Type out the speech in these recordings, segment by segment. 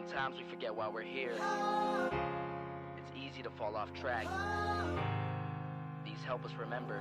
Sometimes we forget why we're here. It's easy to fall off track. These help us remember.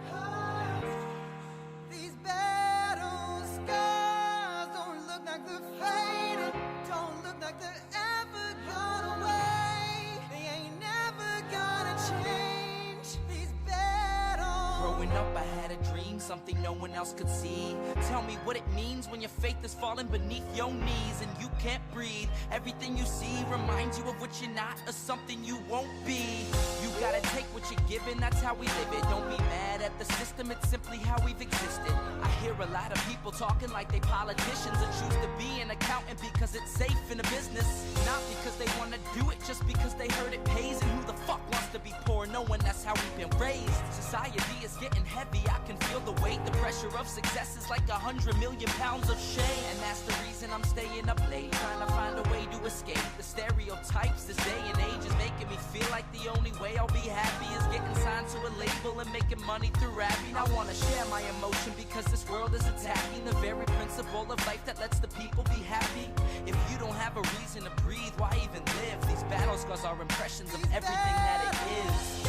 These battle scars don't look like they're faded, don't look like they're ever gone away. They ain't never gonna change. These battles. Growing up, I had a dream, something no one else could see. Tell me what it means when your faith is falling beneath your knees and you can't breathe. Everything you see reminds you of what you're not or something you won't be. You gotta take what you're given, that's how we live it. Don't be mad at the system, it's simply how we've existed. I hear a lot of people talking like they politicians and choose to be an accountant because it's safe in a business. Not because they wanna do it, just because they heard it pays. And who the fuck wants to be poor knowing that's how we've been raised? Society is getting heavy, I can feel the weight. The pressure of success is like 100 million pounds of shame. And that's the reason I'm staying up late, trying to find a way to escape the stereotypes. This day and age is making me feel like the only way I'll be happy is getting signed to a label and making money through rapping. I wanna share my emotion because this world is attacking the very principle of life that lets the people be happy. If you don't have a reason to breathe, why even live? These battle scars are impressions of everything that it is.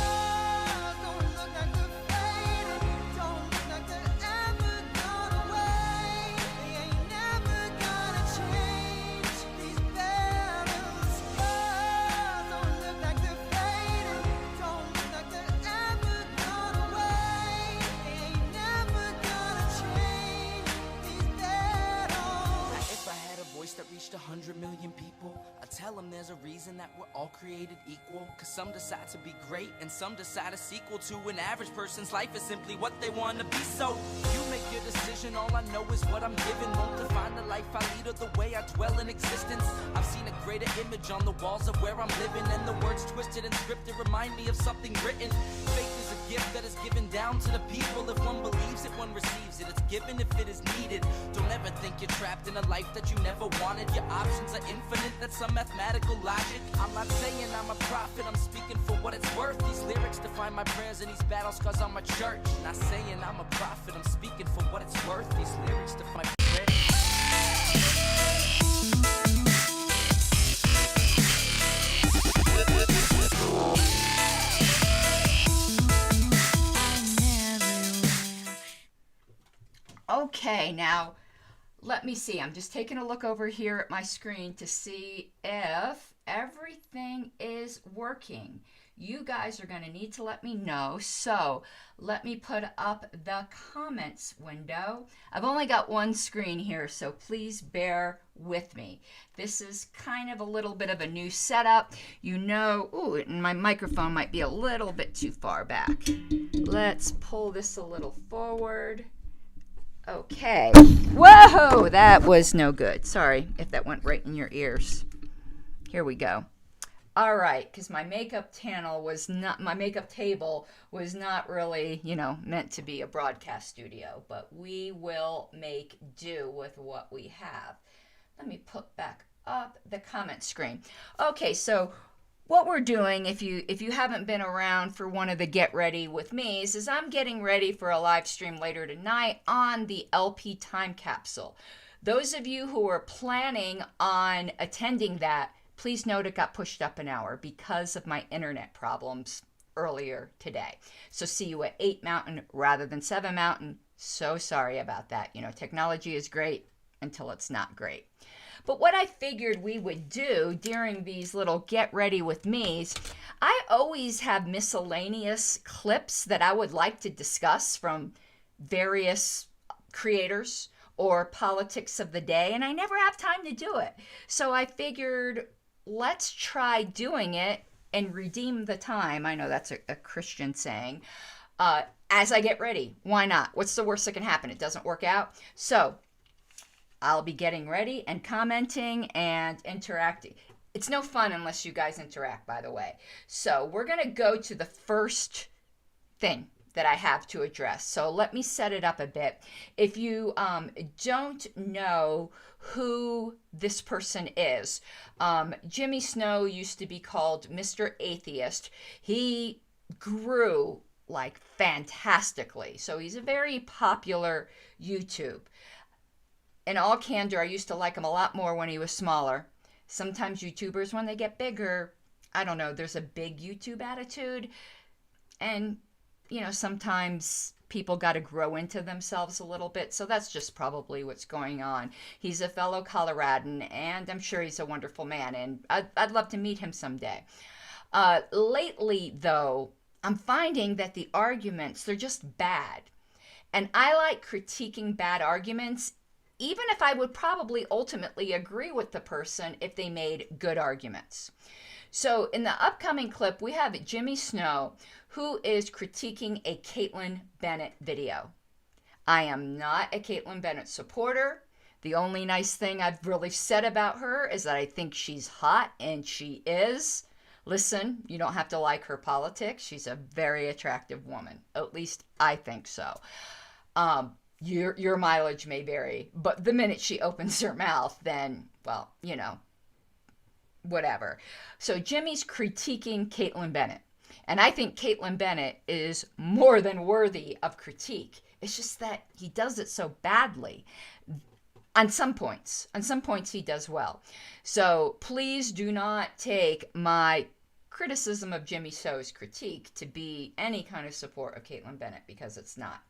Don't look like they're faded, don't look like they're ever gone away. They ain't never gonna change. These battle scars don't look like they're faded, don't look like they're ever gone away. They ain't never gonna change. These battles. If I had a voice that reached 100 million people, I'd tell them there's a reason that we're all created equal. Cause some decide to be great and some decide a sequel to an average person's life is simply what they want to be. So you make your decision, all I know is what I'm given. Won't define the life I lead or the way I dwell in existence. I've seen a greater image on the walls of where I'm living, and the words twisted and scripted remind me of something written. Faith is a gift that is given down to the people. If one believes it, one receives it. It's given if it is needed. Don't ever think you're trapped in a life that you never wanted. Your options are infinite, that's some mathematical logic. I'm not saying I'm a prophet, I'm speaking for what it's worth. These lyrics define my prayers and these battle scars on my church. Not saying I'm a prophet, I'm speaking for what it's worth. These lyrics define my prayers. Okay, now let me see. I'm just taking a look over here at my screen to see if everything is working. You guys are going to need to let me know. So let me put up the comments window. I've only got one screen here, so please bear with me. This is kind of a little bit of a new setup. You know, ooh, and my microphone might be a little bit too far back. Let's pull this a little forward. Okay. Whoa, that was no good. Sorry if that went right in your ears. Here we go. All right, because my makeup table was not really, meant to be a broadcast studio, but we will make do with what we have. Let me put back up the comment screen. Okay, so what we're doing, if you haven't been around for one of the Get Ready With Me's, is I'm getting ready for a live stream later tonight on the LP time capsule. Those of you who are planning on attending that, please note it got pushed up an hour because of my internet problems earlier today. So see you at 8 Mountain rather than 7 Mountain. So sorry about that. Technology is great until it's not great. But what I figured we would do during these little Get Ready With Me's, I always have miscellaneous clips that I would like to discuss from various creators or politics of the day, and I never have time to do it. So I figured, let's try doing it and redeem the time. I know that's a Christian saying. As I get ready. Why not? What's the worst that can happen? It doesn't work out. So I'll be getting ready and commenting and interacting. It's no fun unless you guys interact, by the way. So we're going to go to the first thing that I have to address. So let me set it up a bit. If you don't know who this person is, Jimmy Snow used to be called Mr. Atheist. He grew like fantastically. So he's a very popular YouTube. In all candor, I used to like him a lot more when he was smaller. sometimes YouTubers, when they get bigger, I don't know, there's a big YouTube attitude. And, sometimes people got to grow into themselves a little bit. So that's just probably what's going on. He's a fellow Coloradan, and I'm sure he's a wonderful man. And I'd love to meet him someday. Lately, though, I'm finding that the arguments, they're just bad. And I like critiquing bad arguments, even if I would probably ultimately agree with the person if they made good arguments. So in the upcoming clip, we have Jimmy Snow, who is critiquing a Kaitlin Bennett video. I am not a Kaitlin Bennett supporter. The only nice thing I've really said about her is that I think she's hot, and she is. Listen, you don't have to like her politics. She's a very attractive woman. At least I think so. Your mileage may vary, but the minute she opens her mouth, then, well, whatever. So Jimmy's critiquing Kaitlin Bennett. And I think Kaitlin Bennett is more than worthy of critique. It's just that he does it so badly. On some points he does well. So please do not take my criticism of Jimmy Snow's critique to be any kind of support of Kaitlin Bennett, because it's not.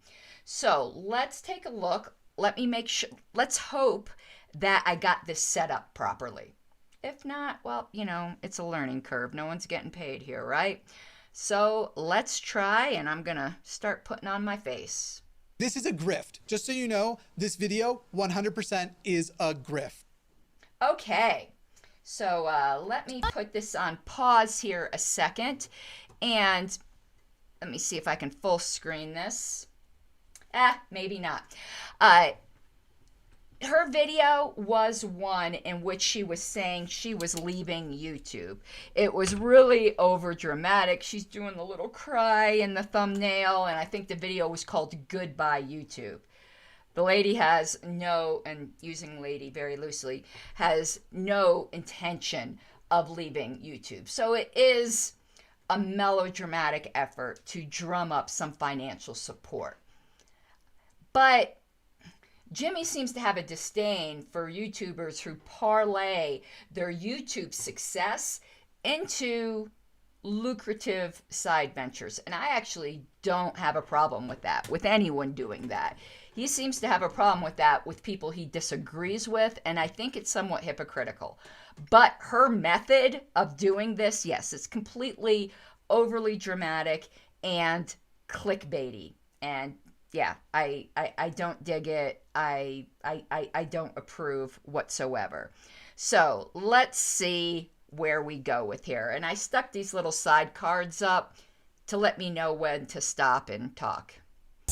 So let's take a look. Let me make sure. Let's hope that I got this set up properly. If not, well, it's a learning curve. No one's getting paid here, right? So let's try, and I'm going to start putting on my face. This is a grift. Just so you know, this video 100% is a grift. Okay. So let me put this on pause here a second. And let me see if I can full screen this. Maybe not. Her video was one in which she was saying she was leaving YouTube. It was really over dramatic. She's doing the little cry in the thumbnail, and I think the video was called Goodbye YouTube. The lady has no, and using lady very loosely, has no intention of leaving YouTube. So it is a melodramatic effort to drum up some financial support. But Jimmy seems to have a disdain for YouTubers who parlay their YouTube success into lucrative side ventures. And I actually don't have a problem with that, with anyone doing that. He seems to have a problem with that with people he disagrees with, and I think it's somewhat hypocritical. But her method of doing this, yes, it's completely overly dramatic and clickbaity. And yeah, I don't dig it. I don't approve whatsoever. So let's see where we go with here. And I stuck these little side cards up to let me know when to stop and talk.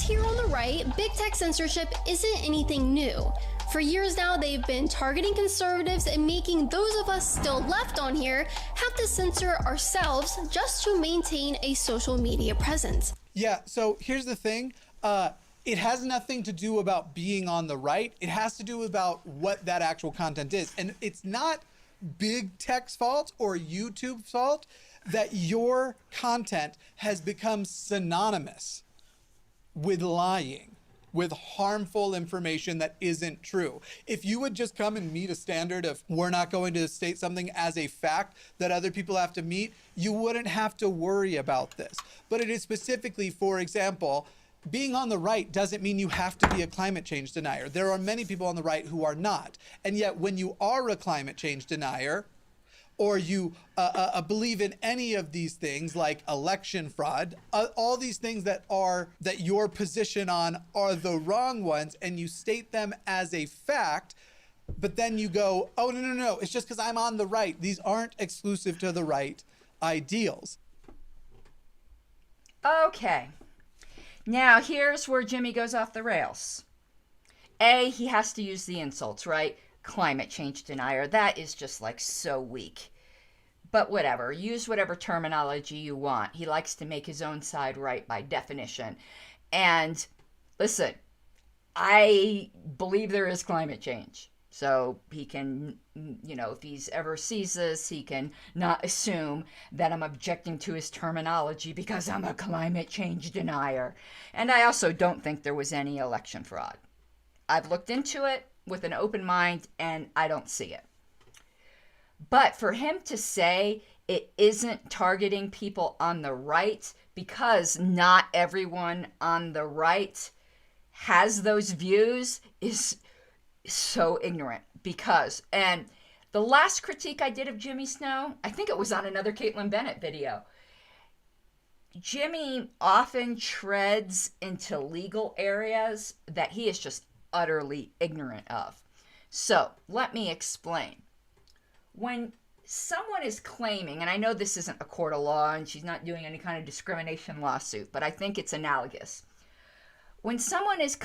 Here on the right, big tech censorship isn't anything new. For years now, they've been targeting conservatives and making those of us still left on here have to censor ourselves just to maintain a social media presence. Yeah, so here's the thing. It has nothing to do about being on the right. It has to do about what that actual content is. And it's not big tech's fault or YouTube's fault that your content has become synonymous with lying, with harmful information that isn't true. If you would just come and meet a standard of we're not going to state something as a fact that other people have to meet, you wouldn't have to worry about this. But it is specifically, for example, being on the right doesn't mean you have to be a climate change denier. There are many people on the right who are not. And yet when you are a climate change denier, or you believe in any of these things like election fraud, all these things that your position on are the wrong ones, and you state them as a fact, but then you go, oh, no, it's just because I'm on the right. These aren't exclusive to the right ideals. Okay. Now, here's where Jimmy goes off the rails. A, he has to use the insults, right? Climate change denier. That is just like so weak. But whatever. Use whatever terminology you want. He likes to make his own side right by definition. And listen, I believe there is climate change. So he can, if he's ever sees this, he can not assume that I'm objecting to his terminology because I'm a climate change denier. And I also don't think there was any election fraud. I've looked into it with an open mind, and I don't see it. But for him to say it isn't targeting people on the right because not everyone on the right has those views is so ignorant. Because, and the last critique I did of Jimmy Snow, I think it was on another Kaitlin Bennett video. Jimmy often treads into legal areas that he is just utterly ignorant of. So, let me explain. When someone is claiming, and I know this isn't a court of law and she's not doing any kind of discrimination lawsuit, but I think it's analogous. When someone is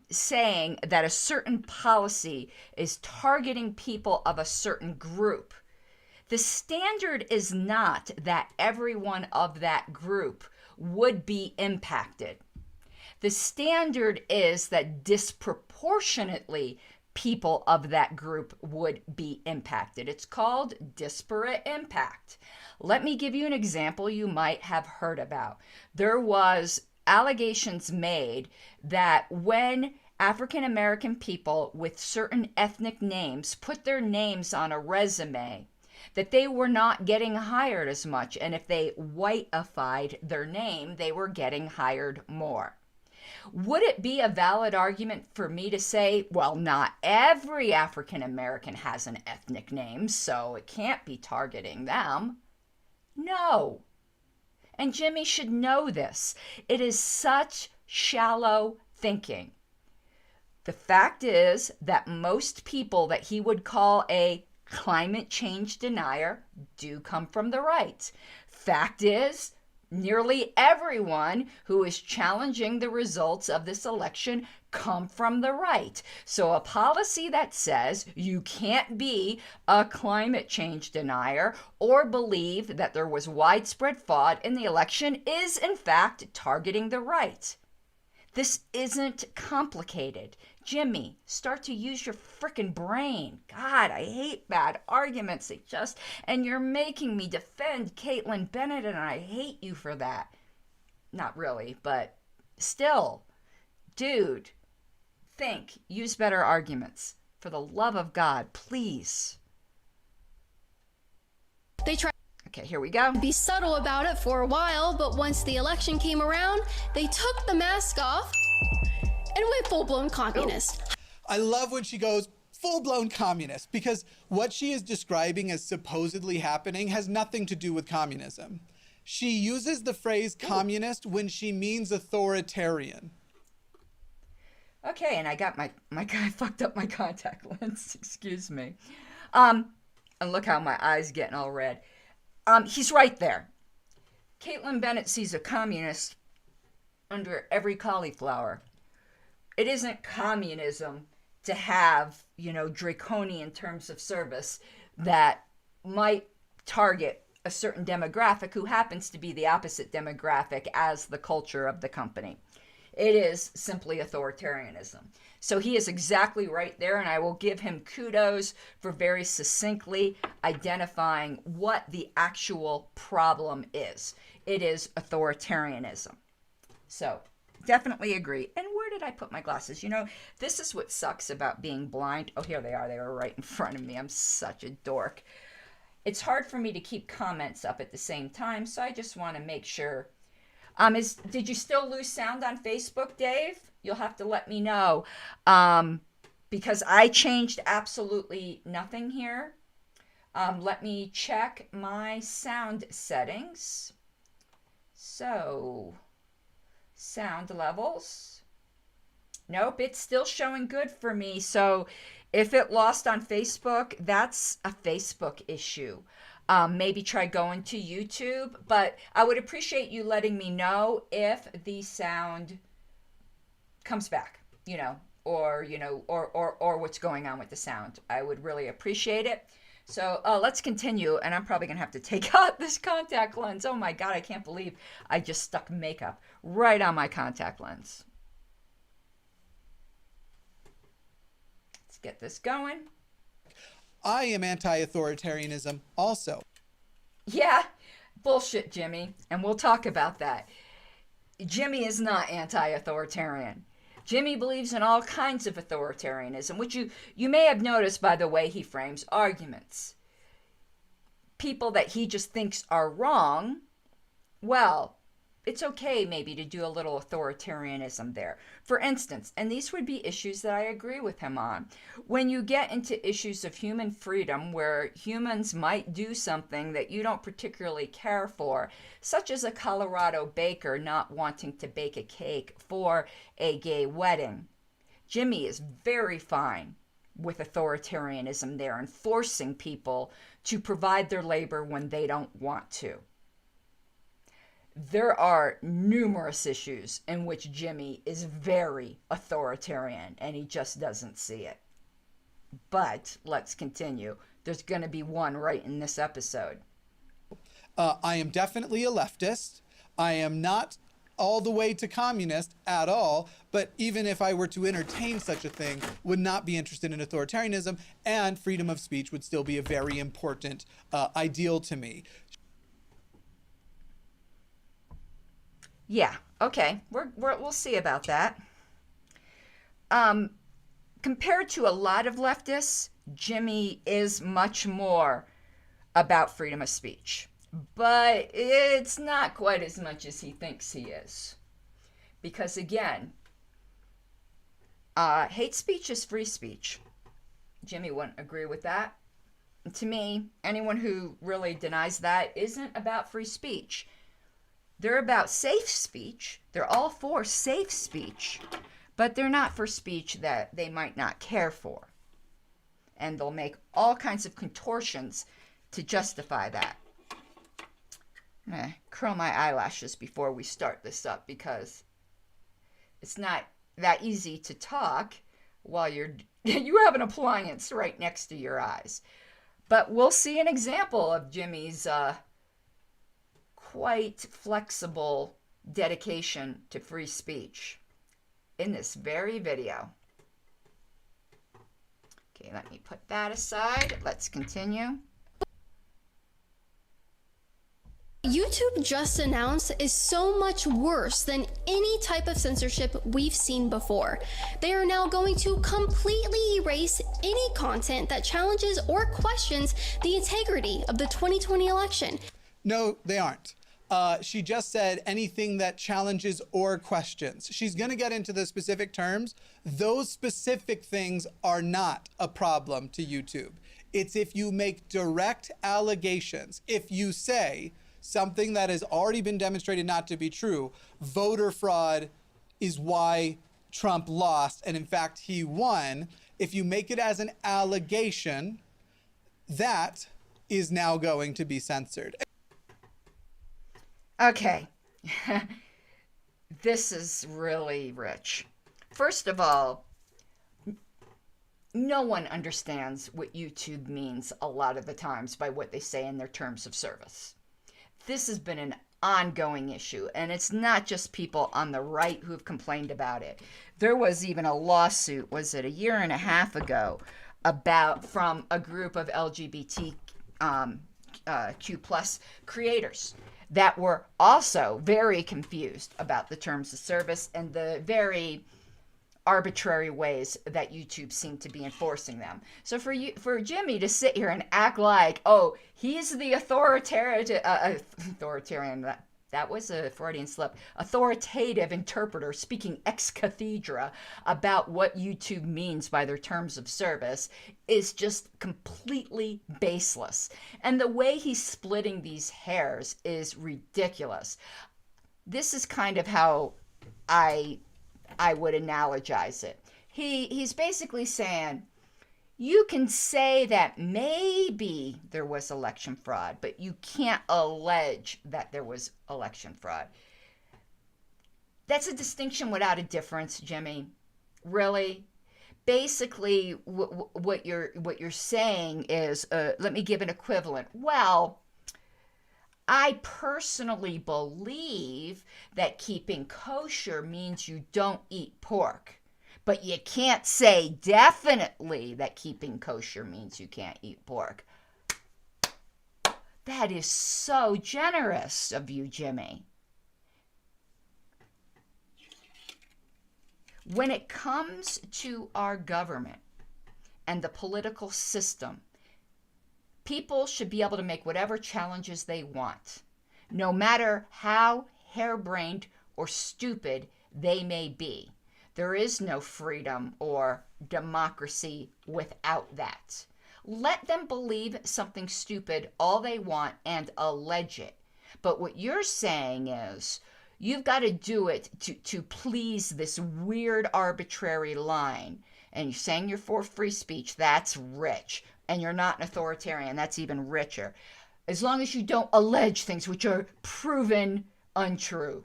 saying that a certain policy is targeting people of a certain group, the standard is not that everyone of that group would be impacted. The standard is that disproportionately people of that group would be impacted. It's called disparate impact. Let me give you an example you might have heard about. There was allegations made that when African American people with certain ethnic names put their names on a resume, that they were not getting hired as much, and if they whiteified their name, they were getting hired more. Would it be a valid argument for me to say, well, not every African American has an ethnic name, so it can't be targeting them? No. And Jimmy should know this. It is such shallow thinking. The fact is that most people that he would call a climate change denier do come from the right. Fact is, nearly everyone who is challenging the results of this election come from the right. So a policy that says you can't be a climate change denier or believe that there was widespread fraud in the election is in fact targeting the right. This isn't complicated. Jimmy, start to use your frickin' brain. God, I hate bad arguments. And you're making me defend Kaitlin Bennett, and I hate you for that. Not really, but still. Dude, think. Use better arguments. For the love of God, please. They tried Okay, here we go. to be subtle about it for a while, but once the election came around, they took the mask off and went full-blown communist. I love when she goes full-blown communist, because what she is describing as supposedly happening has nothing to do with communism. She uses the phrase communist when she means authoritarian. Okay, and I got my guy fucked up my contact lens. Excuse me. And look how my eyes getting all red. He's right there. Kaitlin Bennett sees a communist under every cauliflower. It isn't communism to have, draconian terms of service that might target a certain demographic who happens to be the opposite demographic as the culture of the company. It is simply authoritarianism. So he is exactly right there, and I will give him kudos for very succinctly identifying what the actual problem is. It is authoritarianism. So definitely agree. And where did I put my glasses? This is what sucks about being blind. Oh, here they are. They were right in front of me. I'm such a dork. It's hard for me to keep comments up at the same time, so I just want to make sure. Did you still lose sound on Facebook, Dave? You'll have to let me know. Because I changed absolutely nothing here. Let me check my sound settings. So, sound levels. Nope, it's still showing good for me. So if it lost on Facebook, that's a Facebook issue. Maybe try going to YouTube, but I would appreciate you letting me know if the sound comes back, or what's going on with the sound. I would really appreciate it. So let's continue, and I'm probably gonna have to take out this contact lens. Oh my God, I can't believe I just stuck makeup right on my contact lens. Let's get this going. I am anti-authoritarianism also. Yeah, bullshit, Jimmy, and we'll talk about that. Jimmy is not anti-authoritarian. Jimmy believes in all kinds of authoritarianism, which you may have noticed by the way he frames arguments. people that he just thinks are wrong, well, it's okay maybe to do a little authoritarianism there. For instance, and these would be issues that I agree with him on, when you get into issues of human freedom where humans might do something that you don't particularly care for, such as a Colorado baker not wanting to bake a cake for a gay wedding, Jimmy is very fine with authoritarianism there and forcing people to provide their labor when they don't want to. There are numerous issues in which Jimmy is very authoritarian and he just doesn't see it. But let's continue. There's going to be one right in this episode. I am definitely a leftist. I am not all the way to communist at all, but even if I were to entertain such a thing, would not be interested in authoritarianism, and freedom of speech would still be a very important ideal to me. Yeah, okay. We'll see about that. Compared to a lot of leftists, Jimmy is much more about freedom of speech. But it's not quite as much as he thinks he is. Because again, hate speech is free speech. Jimmy wouldn't agree with that. To me, anyone who really denies that isn't about free speech. They're about safe speech. They're all for safe speech, but they're not for speech that they might not care for. And they'll make all kinds of contortions to justify that. I'm going to curl my eyelashes before we start this up because it's not that easy to talk while you have an appliance right next to your eyes. But we'll see an example of Jimmy's quite flexible dedication to free speech in this very video. Okay, let me put that aside. Let's continue. YouTube just announced is so much worse than any type of censorship we've seen before. They are now going to completely erase any content that challenges or questions the integrity of the 2020 election. No, they aren't. She just said anything that challenges or questions. She's going to get into the specific terms. Those specific things are not a problem to YouTube. It's if you make direct allegations. If you say something that has already been demonstrated not to be true, voter fraud is why Trump lost, and in fact he won. If you make it as an allegation, that is now going to be censored. Okay, this is really rich. First of all, no one understands what YouTube means a lot of the times by what they say in their terms of service. This has been an ongoing issue, and it's not just people on the right who have complained about it. There was even a lawsuit, was it a year and a half ago, from a group of LGBTQ plus creators that were also very confused about the terms of service and the very arbitrary ways that YouTube seemed to be enforcing them. So for Jimmy to sit here and act like, oh, he's the authoritarian, that was a Freudian slip, authoritative interpreter speaking ex cathedra about what YouTube means by their terms of service is just completely baseless. And the way he's splitting these hairs is ridiculous. This is kind of how I would analogize it. He's basically saying, you can say that maybe there was election fraud, but you can't allege that there was election fraud. That's a distinction without a difference, Jimmy. Really? Basically, what you're saying is, let me give an equivalent. Well, I personally believe that keeping kosher means you don't eat pork. But you can't say definitely that keeping kosher means you can't eat pork. That is so generous of you, Jimmy. When it comes to our government and the political system, People should be able to make whatever challenges they want, no matter how harebrained or stupid they may be. There is no freedom or democracy without that. Let them believe something stupid all they want and allege it. But what you're saying is you've got to do it to please this weird arbitrary line. And you're saying you're for free speech. That's rich. And you're not an authoritarian. That's even richer. As long as you don't allege things which are proven untrue.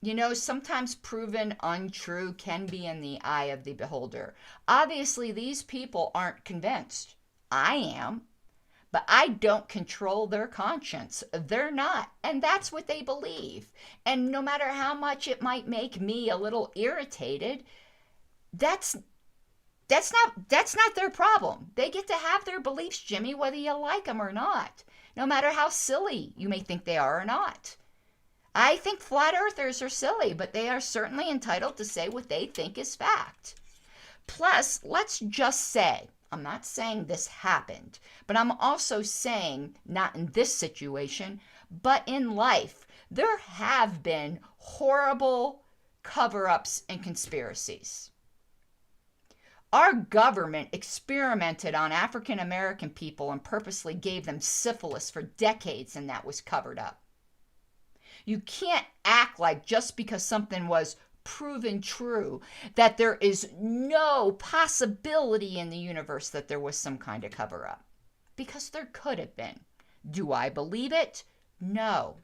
You know, sometimes proven untrue can be in the eye of the beholder. Obviously, these people aren't convinced. I am. But I don't control their conscience. They're not. And that's what they believe. And no matter how much it might make me a little irritated, that's not their problem. They get to have their beliefs, Jimmy, whether you like them or not. No matter how silly you may think they are or not. I think flat earthers are silly, but they are certainly entitled to say what they think is fact. Plus, let's just say, I'm not saying this happened, but I'm also saying, not in this situation, but in life, there have been horrible cover-ups and conspiracies. Our government experimented on African American people and purposely gave them syphilis for decades, and that was covered up. You can't act like just because something was proven true that there is no possibility in the universe that there was some kind of cover-up. Because there could have been. Do I believe it? No.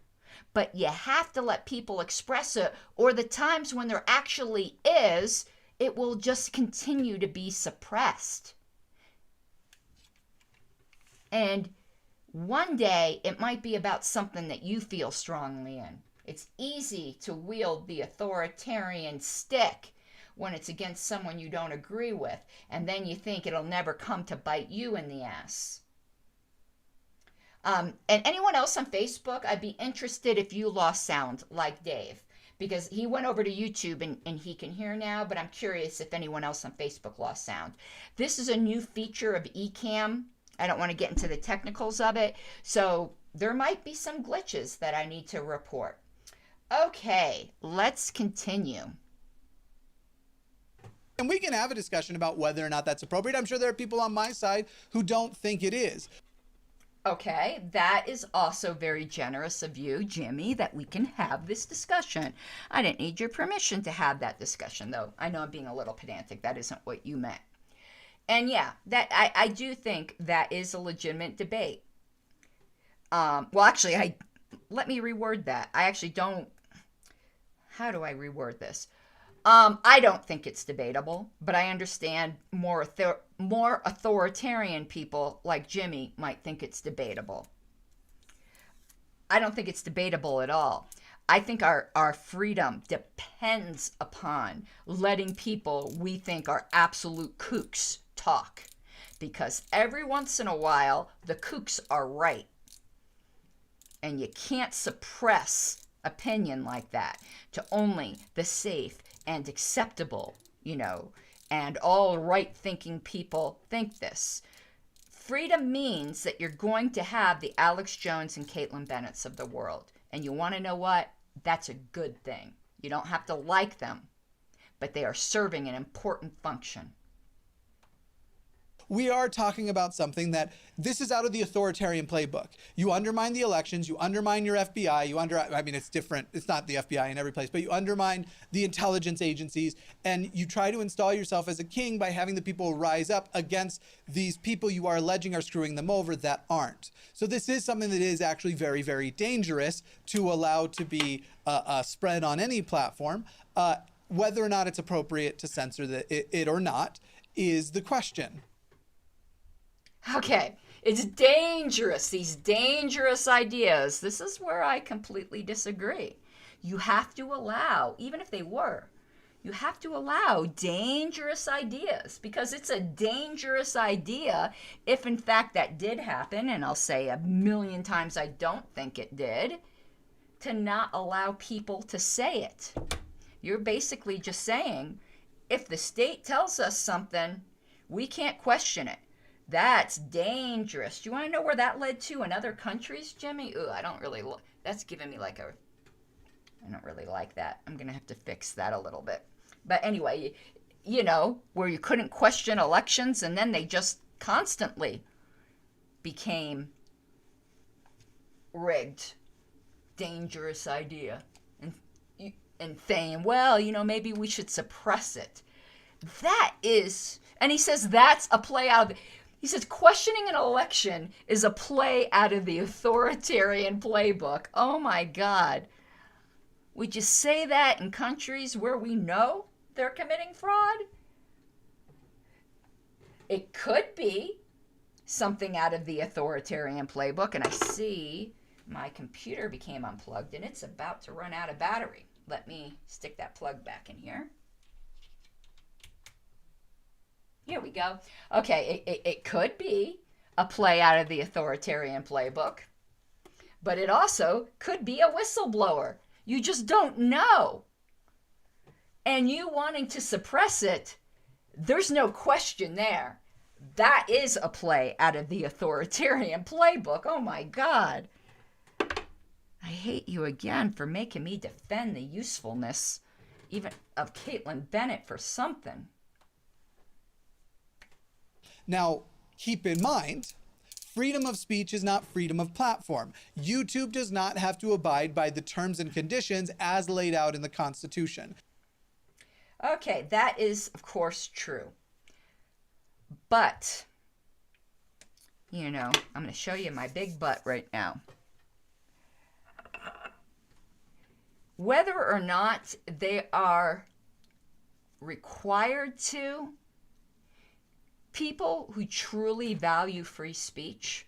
But you have to let people express it, or the times when there actually is, it will just continue to be suppressed. And one day, it might be about something that you feel strongly in. It's easy to wield the authoritarian stick when it's against someone you don't agree with, and then you think it'll never come to bite you in the ass. And anyone else on Facebook, I'd be interested if you lost sound like Dave, because he went over to YouTube and he can hear now, but I'm curious if anyone else on Facebook lost sound. This is a new feature of Ecamm. I don't want to get into the technicals of it, so there might be some glitches that I need to report. Okay, let's continue. And we can have a discussion about whether or not that's appropriate. I'm sure there are people on my side who don't think it is. Okay, that is also very generous of you, Jimmy, that we can have this discussion. I didn't need your permission to have that discussion, though. I know I'm being a little pedantic. That isn't what you meant. And yeah, that I do think that is a legitimate debate. Well, actually, let me reword that. I actually don't. How do I reword this? I don't think it's debatable, but I understand more authoritarian people like Jimmy might think it's debatable. I don't think it's debatable at all. I think our freedom depends upon letting people we think are absolute kooks talk. Because every once in a while, the kooks are right. And you can't suppress opinion like that to only the safe and acceptable, and all right-thinking people think this. Freedom means that you're going to have the Alex Jones and Kaitlin Bennetts of the world. And you want to know what? That's a good thing. You don't have to like them, but they are serving an important function. We are talking about something that this is out of the authoritarian playbook. You undermine the elections, you undermine your FBI, it's different, it's not the FBI in every place, but you undermine the intelligence agencies, and you try to install yourself as a king by having the people rise up against these people you are alleging are screwing them over that aren't. So this is something that is actually very, very dangerous to allow to be spread on any platform. Whether or not it's appropriate to censor it or not is the question. Okay, it's dangerous, these dangerous ideas. This is where I completely disagree. You have to allow, even if they were, you have to allow dangerous ideas, because it's a dangerous idea if in fact that did happen, and I'll say 1,000,000 times I don't think it did, to not allow people to say it. You're basically just saying, if the state tells us something, We can't question it. That's dangerous. Do you want to know where that led to in other countries, Jimmy? Ooh, I don't really, that's giving me like I don't really like that. I'm going to have to fix that a little bit. But anyway, you know, where you couldn't question elections and then they just constantly became rigged. Dangerous idea. And saying, well, you know, maybe we should suppress it. That is, and he says that's a play out of, he says questioning an election is a play out of the authoritarian playbook. Oh my God. Would you say that in countries where we know they're committing fraud? It could be something out of the authoritarian playbook, and I see my computer became unplugged and it's about to run out of battery. Let me stick that plug back in here. Here we go. Okay, it could be a play out of the authoritarian playbook, but it also could be a whistleblower. You just don't know. And you wanting to suppress it, there's no question there. That is a play out of the authoritarian playbook. Oh my God. I hate you again for making me defend the usefulness even of Kaitlin Bennett for something. Now, keep in mind, freedom of speech is not freedom of platform. YouTube does not have to abide by the terms and conditions as laid out in the Constitution. Okay, that is, of course, true. But, you know, I'm going to show you my big butt right now. Whether or not they are required to, people who truly value free speech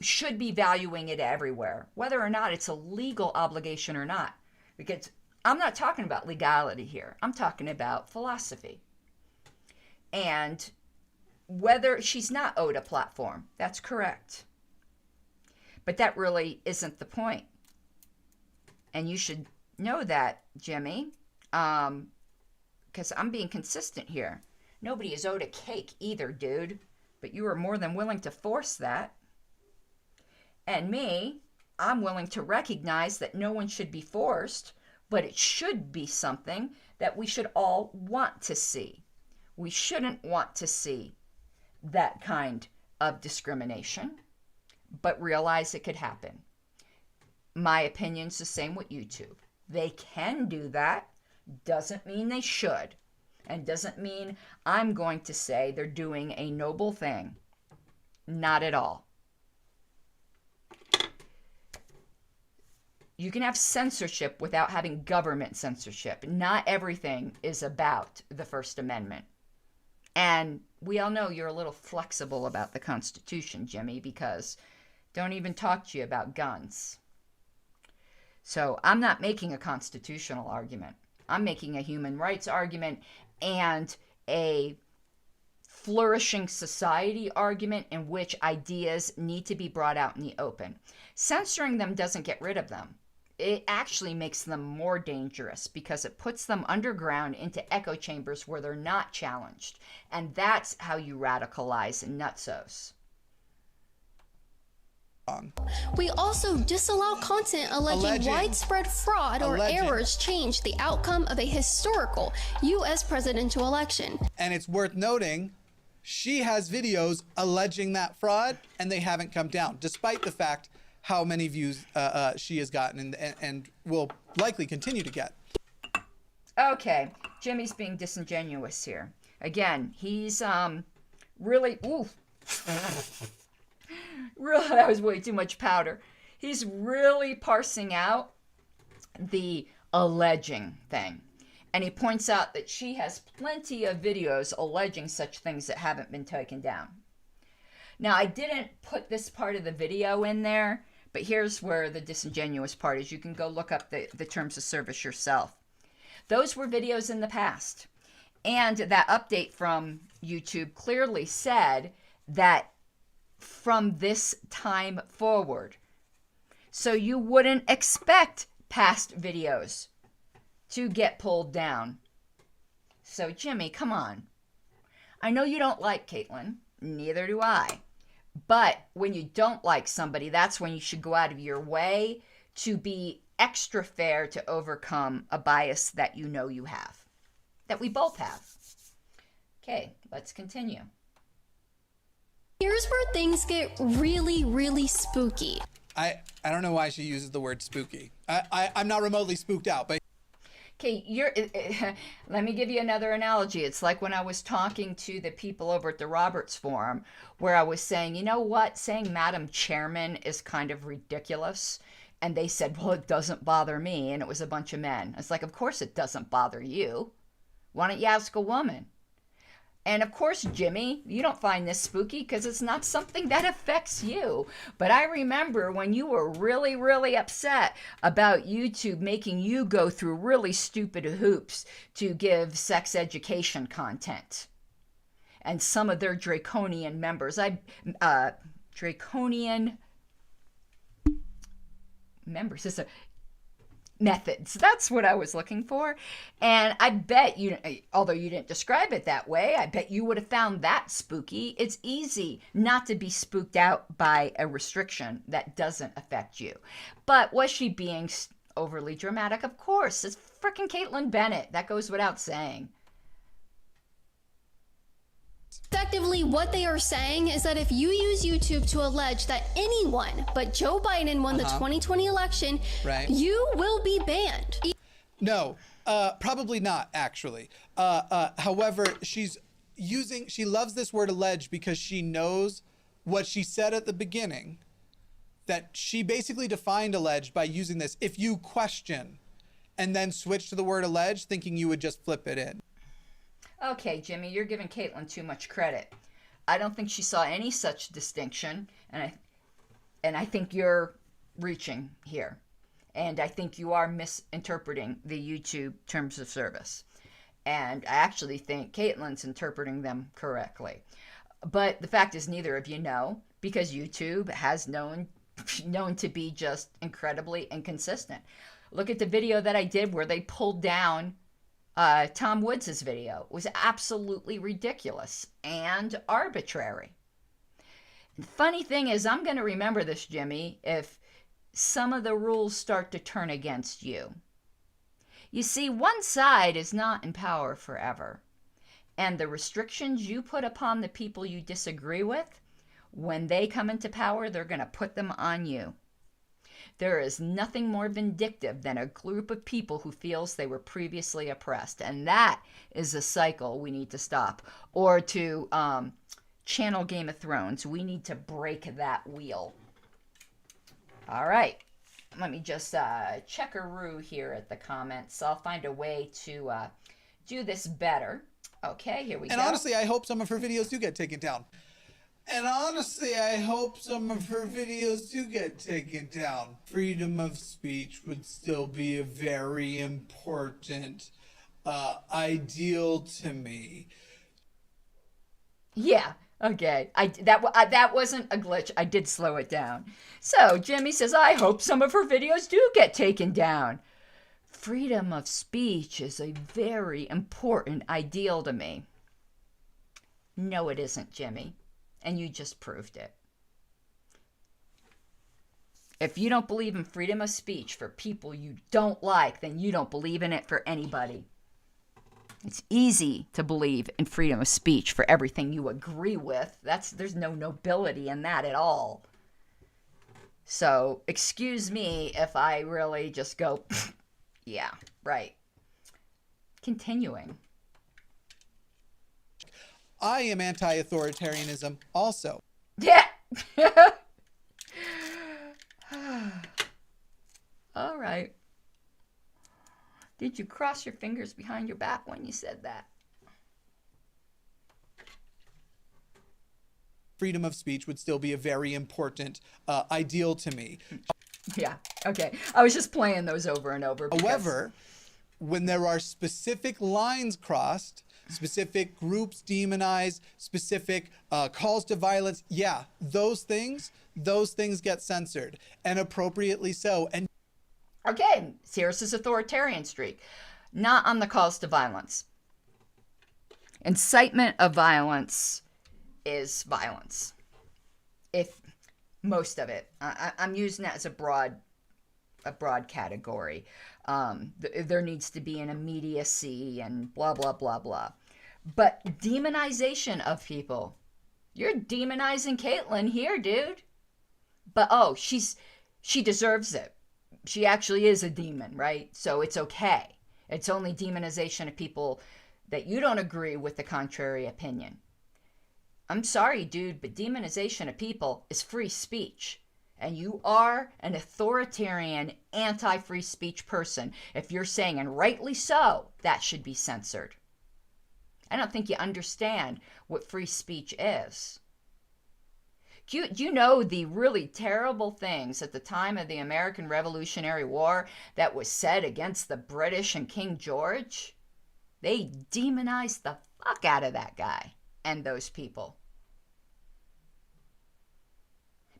should be valuing it everywhere, whether or not it's a legal obligation or not. Because I'm not talking about legality here. I'm talking about philosophy. And whether she's not owed a platform, that's correct. But that really isn't the point. And you should know that, Jimmy, because I'm being consistent here. Nobody is owed a cake either, dude. But you are more than willing to force that. And me, I'm willing to recognize that no one should be forced, but it should be something that we should all want to see. We shouldn't want to see that kind of discrimination, but realize it could happen. My opinion's the same with YouTube. They can do that. Doesn't mean they should. And doesn't mean I'm going to say they're doing a noble thing. Not at all. You can have censorship without having government censorship. Not everything is about the First Amendment. And we all know you're a little flexible about the Constitution, Jimmy, because don't even talk to you about guns. So I'm not making a constitutional argument. I'm making a human rights argument and a flourishing society argument in which ideas need to be brought out in the open. Censoring them doesn't get rid of them. It actually makes them more dangerous because it puts them underground into echo chambers where they're not challenged. And that's how you radicalize nutsos. We also disallow content alleging widespread fraud or errors change the outcome of a historical U.S. presidential election. And it's worth noting, she has videos alleging that fraud, and they haven't come down, despite the fact how many views she has gotten and will likely continue to get. Okay, Jimmy's being disingenuous here. Again, he's really... Ooh. Really, that was way too much powder. He's really parsing out the alleging thing. And he points out that she has plenty of videos alleging such things that haven't been taken down. Now, I didn't put this part of the video in there, but here's where the disingenuous part is. You can go look up the terms of service yourself. Those were videos in the past. And that update from YouTube clearly said that from this time forward. So you wouldn't expect past videos to get pulled down. So, Jimmy, come on. I know you don't like Kaitlin. Neither do I. But when you don't like somebody, that's when you should go out of your way to be extra fair to overcome a bias that you know you have. That we both have. Okay, let's continue. Here's where things get really, really spooky. I don't know why she uses the word spooky. I'm not remotely spooked out, but Okay, let me give you another analogy. It's like when I was talking to the people over at the Roberts Forum, where I was saying, you know what, saying Madam Chairman is kind of ridiculous. And they said, well, it doesn't bother me. And it was a bunch of men. It's like, of course it doesn't bother you. Why don't you ask a woman? And of course, Jimmy, you don't find this spooky because it's not something that affects you. But I remember when you were really, really upset about YouTube making you go through really stupid hoops to give sex education content. And some of their draconian members, draconian members, is a methods. That's what I was looking for. And I bet you, although you didn't describe it that way, I bet you would have found that spooky. It's easy not to be spooked out by a restriction that doesn't affect you. But was she being overly dramatic? Of course. It's freaking Kaitlin Bennett. That goes without saying. Effectively, what they are saying is that if you use YouTube to allege that anyone but Joe Biden won the 2020 election, right, you will be banned. No, probably not, actually. However, she loves this word allege because she knows what she said at the beginning, that she basically defined alleged by using this. If you question and then switch to the word allege, thinking you would just flip it in. Okay, Jimmy, you're giving Kaitlin too much credit. I don't think she saw any such distinction, and I think you're reaching here. And I think you are misinterpreting the YouTube terms of service. And I actually think Kaitlin's interpreting them correctly. But the fact is neither of you know, because YouTube has known to be just incredibly inconsistent. Look at the video that I did where they pulled down Tom Woods' video. It was absolutely ridiculous and arbitrary. The funny thing is, I'm going to remember this, Jimmy, if some of the rules start to turn against you. You see, one side is not in power forever. And the restrictions you put upon the people you disagree with, when they come into power, they're going to put them on you. There is nothing more vindictive than a group of people who feels they were previously oppressed. And that is a cycle we need to stop. Or to channel Game of Thrones, we need to break that wheel. All right. Let me just check-a-roo here at the comments. I'll find a way to do this better. Okay, here we go. And honestly, I hope some of her videos do get taken down. Freedom of speech would still be a very important ideal to me. Yeah, okay. That wasn't a glitch. I did slow it down. So, Jimmy says, I hope some of her videos do get taken down. Freedom of speech is a very important ideal to me. No, it isn't, Jimmy. And you just proved it. If you don't believe in freedom of speech for people you don't like, then you don't believe in it for anybody. It's easy to believe in freedom of speech for everything you agree with. There's no nobility in that at all. So, excuse me if I really just go, yeah, right. Continuing. I am anti-authoritarianism also. Yeah. All right. Did you cross your fingers behind your back when you said that? Freedom of speech would still be a very important ideal to me. Yeah, okay. I was just playing those over and over. However, when there are specific lines crossed, specific groups demonized, specific calls to violence, yeah, those things get censored, and appropriately so. And okay, Suris' authoritarian streak. Not on the calls to violence. Incitement of violence is violence. If most of it, I'm using that as a broad category. There needs to be an immediacy and blah, blah, blah, blah. But demonization of people. You're demonizing Kaitlin here, dude. But, oh, she deserves it. She actually is a demon, right? So it's okay. It's only demonization of people that you don't agree with the contrary opinion. I'm sorry, dude, but demonization of people is free speech. And you are an authoritarian, anti-free speech person. If you're saying, and rightly so, that should be censored. I don't think you understand what free speech is. Do you know the really terrible things at the time of the American Revolutionary War that was said against the British and King George? They demonized the fuck out of that guy and those people.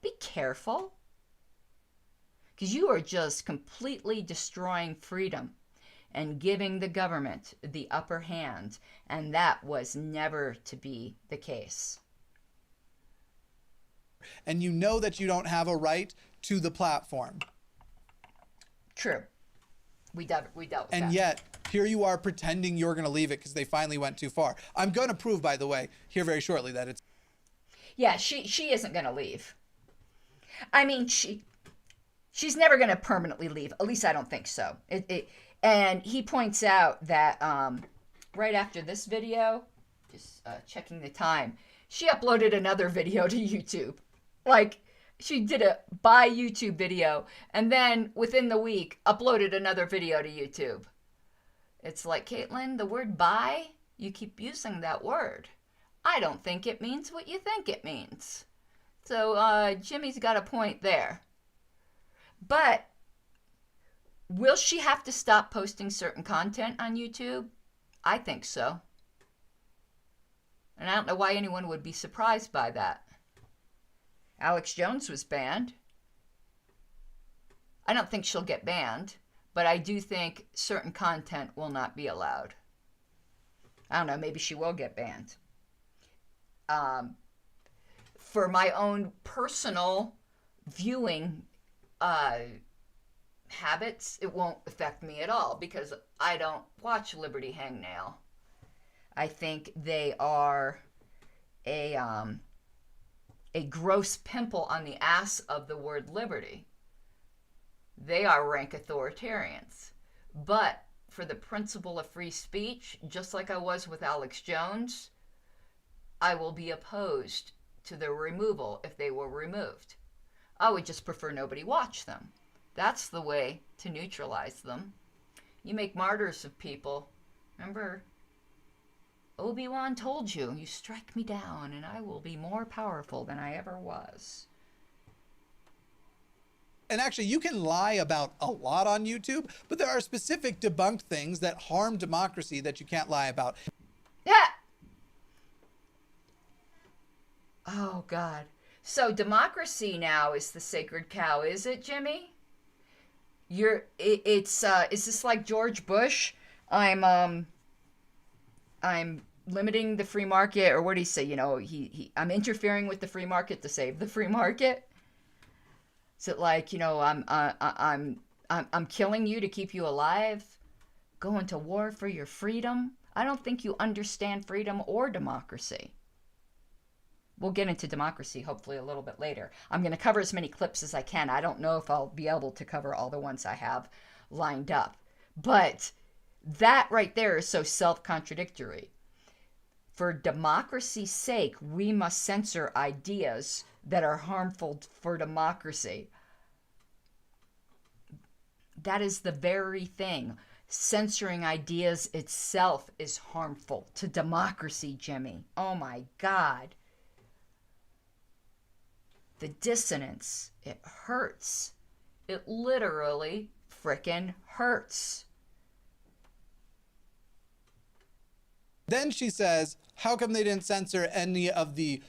Be careful, because you are just completely destroying freedom and giving the government the upper hand, and that was never to be the case. And you know that you don't have a right to the platform. True. We dealt with that. And yet, here you are pretending you're going to leave it because they finally went too far. I'm going to prove, by the way, here very shortly that it's... Yeah, she isn't going to leave. I mean, she's never going to permanently leave. At least I don't think so. And he points out that right after this video, just checking the time, she uploaded another video to YouTube. Like, she did a buy YouTube video, and then within the week, uploaded another video to YouTube. It's like, Kaitlin, the word buy, you keep using that word. I don't think it means what you think it means. So Jimmy's got a point there. But will she have to stop posting certain content on YouTube? I think so. And I don't know why anyone would be surprised by that. Alex Jones was banned. I don't think she'll get banned, but I do think certain content will not be allowed. I don't know, maybe she will get banned. For my own personal viewing habits, it won't affect me at all because I don't watch Liberty Hangnail. I think they are a gross pimple on the ass of the word liberty. They are rank authoritarians. But for the principle of free speech, just like I was with Alex Jones, I will be opposed to their removal if they were removed. I would just prefer nobody watch them. That's the way to neutralize them. You make martyrs of people. Remember, Obi-Wan told you, you strike me down and I will be more powerful than I ever was. And actually, you can lie about a lot on YouTube, but there are specific debunked things that harm democracy that you can't lie about. Yeah. Oh, God. So democracy now is the sacred cow, is it, Jimmy? Is this like George Bush? I'm limiting the free market, or what did he say? You know, I'm interfering with the free market to save the free market. Is it like, you know, I'm killing you to keep you alive, going to war for your freedom? I don't think you understand freedom or democracy. We'll get into democracy hopefully a little bit later. I'm going to cover as many clips as I can. I don't know if I'll be able to cover all the ones I have lined up. But that right there is so self-contradictory. For democracy's sake, we must censor ideas that are harmful for democracy. That is the very thing. Censoring ideas itself is harmful to democracy, Jimmy. Oh my God. The dissonance, it hurts. It literally frickin' hurts. Then she says, how come they didn't censor any of the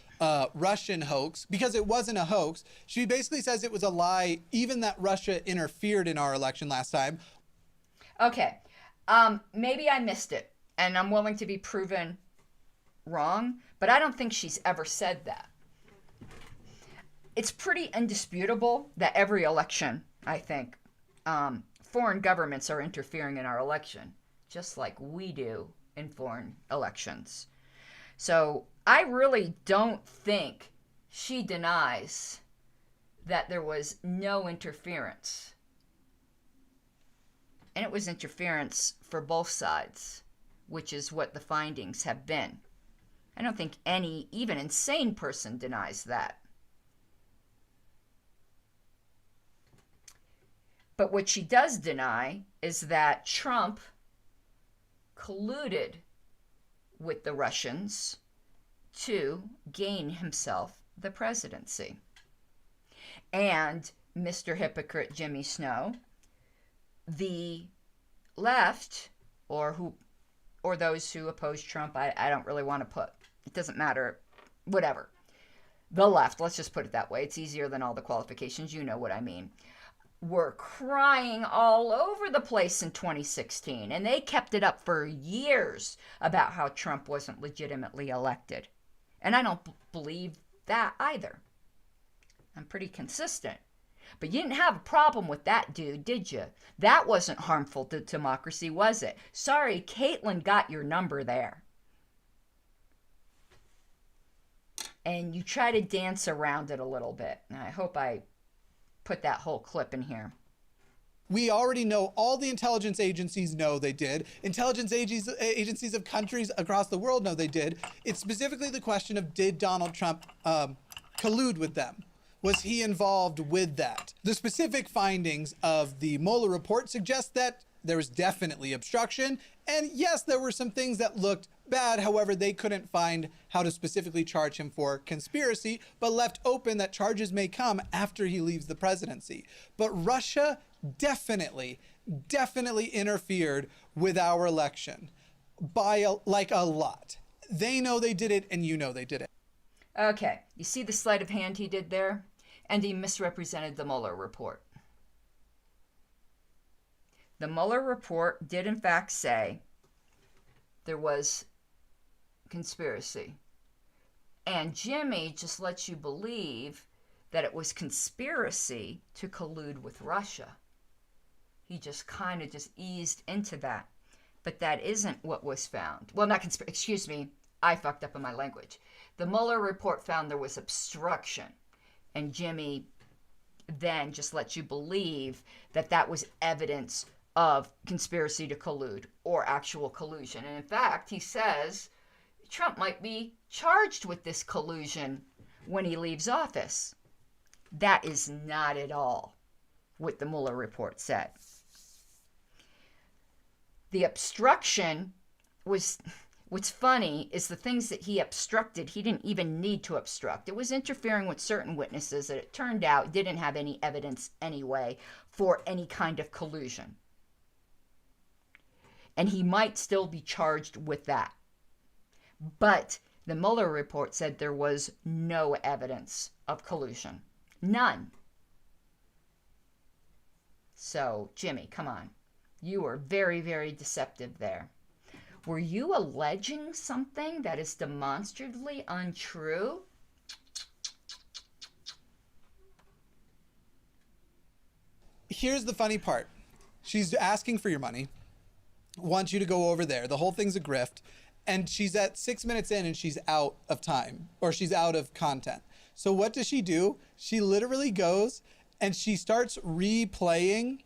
Russian hoax? Because it wasn't a hoax. She basically says it was a lie, even that Russia interfered in our election last time. Okay. Maybe I missed it, and I'm willing to be proven wrong, but I don't think she's ever said that. It's pretty indisputable that every election, I think, foreign governments are interfering in our election, just like we do in foreign elections. So I really don't think she denies that there was no interference. And it was interference for both sides, which is what the findings have been. I don't think any, even insane person denies that. But what she does deny is that Trump colluded with the Russians to gain himself the presidency. And Mr. Hypocrite Jimmy Snow, the left, or those who oppose Trump, I don't really want to put, it doesn't matter, whatever. The left, let's just put it that way. It's easier than all the qualifications. You know what I mean. Were crying all over the place in 2016, and they kept it up for years about how Trump wasn't legitimately elected. And I don't believe that either. I'm pretty consistent. But you didn't have a problem with that dude, did you? That wasn't harmful to democracy, was it? Sorry, Kaitlin got your number there. And you try to dance around it a little bit. And I hope I put that whole clip in here. We already know, all the intelligence agencies know they did. Intelligence agencies of countries across the world know they did. It's specifically the question of, did Donald Trump collude with them? Was he involved with that? The specific findings of the Mueller report suggest that there was definitely obstruction. And yes, there were some things that looked bad. However, they couldn't find how to specifically charge him for conspiracy, but left open that charges may come after he leaves the presidency. But Russia definitely interfered with our election by a lot. They know they did it, and you know they did it. Okay, you see the sleight of hand he did there? And he misrepresented the Mueller report. The Mueller report did in fact say there was conspiracy. And Jimmy just lets you believe that it was conspiracy to collude with Russia. He just kind of just eased into that. But that isn't what was found. Well, not conspiracy, excuse me, I fucked up in my language. The Mueller report found there was obstruction. And Jimmy then just lets you believe that that was evidence of conspiracy to collude or actual collusion. And in fact, he says Trump might be charged with this collusion when he leaves office. That is not at all what the Mueller report said. The obstruction was, what's funny is the things that he obstructed, he didn't even need to obstruct. It was interfering with certain witnesses that it turned out didn't have any evidence anyway for any kind of collusion. And he might still be charged with that. But the Mueller report said there was no evidence of collusion. None. So, Jimmy, come on. You were very, very deceptive there. Were you alleging something that is demonstrably untrue? Here's the funny part. She's asking for your money, wants you to go over there. The whole thing's a grift. And she's at 6 minutes in and she's out of time, or she's out of content. So what does she do? She literally goes and she starts replaying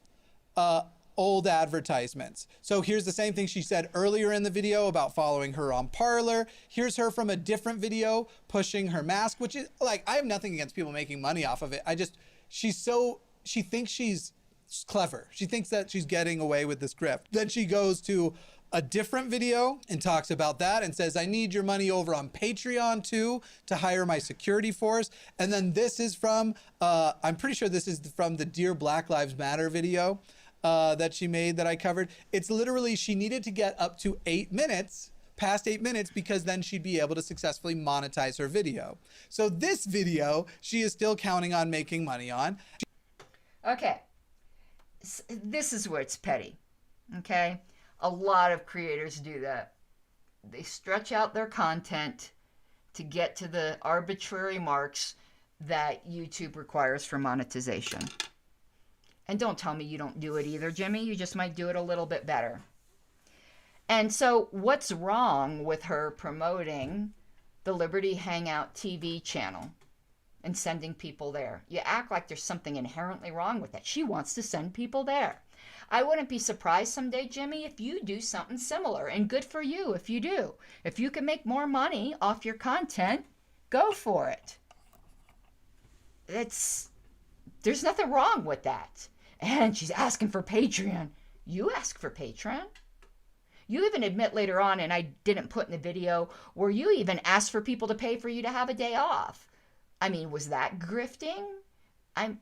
old advertisements. So here's the same thing she said earlier in the video about following her on Parler. Here's her from a different video pushing her mask, which is like, I have nothing against people making money off of it. She thinks she's clever. She thinks that she's getting away with this grift. Then she goes to a different video and talks about that and says, I need your money over on Patreon too to hire my security force. And then this is from, I'm pretty sure this is from the Dear Black Lives Matter video that she made that I covered. It's literally, she needed to get up to 8 minutes, past 8 minutes, because then she'd be able to successfully monetize her video. So this video, she is still counting on making money on. Okay. This is where it's petty. Okay? A lot of creators do that. They stretch out their content to get to the arbitrary marks that YouTube requires for monetization. And don't tell me you don't do it either, Jimmy. You just might do it a little bit better. And so what's wrong with her promoting the Liberty Hangout TV channel and sending people there? You act like there's something inherently wrong with that. She wants to send people there. I wouldn't be surprised someday, Jimmy, if you do something similar. And good for you if you do. If you can make more money off your content, go for it. There's nothing wrong with that. And she's asking for Patreon. You ask for Patreon. You even admit later on, and I didn't put in the video, where you even asked for people to pay for you to have a day off. I mean, was that grifting? I'm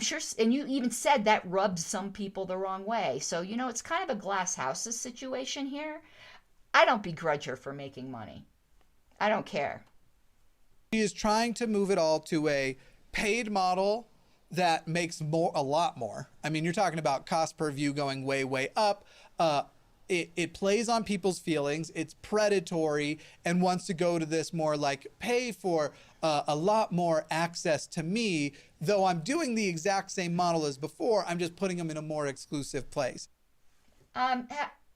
sure, and you even said that rubs some people the wrong way. So, you know, it's kind of a glass houses situation here. I don't begrudge her for making money. I don't care. She is trying to move it all to a paid model that makes a lot more. I mean, you're talking about cost per view going way, way up. It plays on people's feelings. It's predatory and wants to go to this more like pay for a lot more access to me, though I'm doing the exact same model as before. I'm just putting them in a more exclusive place.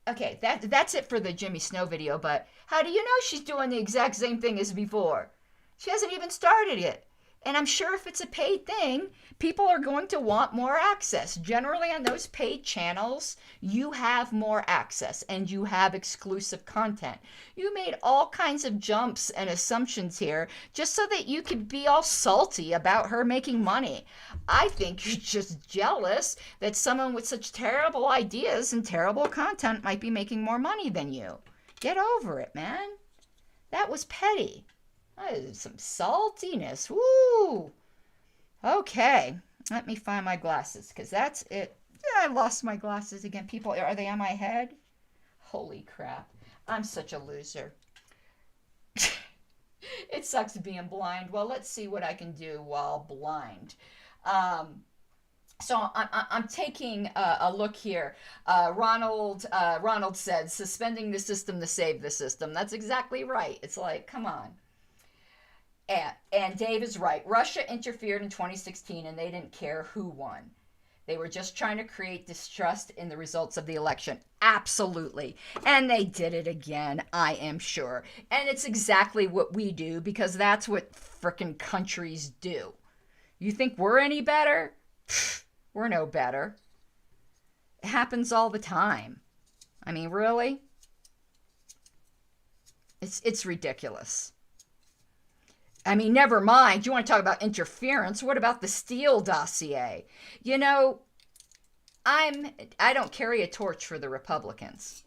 Okay, that's it for the Jimmy Snow video, but how do you know she's doing the exact same thing as before? She hasn't even started it. And I'm sure if it's a paid thing, people are going to want more access. Generally on those paid channels, you have more access and you have exclusive content. You made all kinds of jumps and assumptions here just so that you could be all salty about her making money. I think you're just jealous that someone with such terrible ideas and terrible content might be making more money than you. Get over it, man. That was petty. Some saltiness. Woo! Okay, let me find my glasses, because that's it. I lost my glasses again. People, are they on my head? Holy crap. I'm such a loser. It sucks being blind. Well, let's see what I can do while blind. So I'm taking a look here. Ronald said, suspending the system to save the system. That's exactly right. It's like, come on. And Dave is right. Russia interfered in 2016 and they didn't care who won. They were just trying to create distrust in the results of the election. Absolutely. And they did it again, I am sure. And it's exactly what we do, because that's what frickin' countries do. You think we're any better? Pfft, we're no better. It happens all the time. I mean, really? It's ridiculous. I mean, never mind. You want to talk about interference? What about the Steele dossier? You know, I don't carry a torch for the Republicans.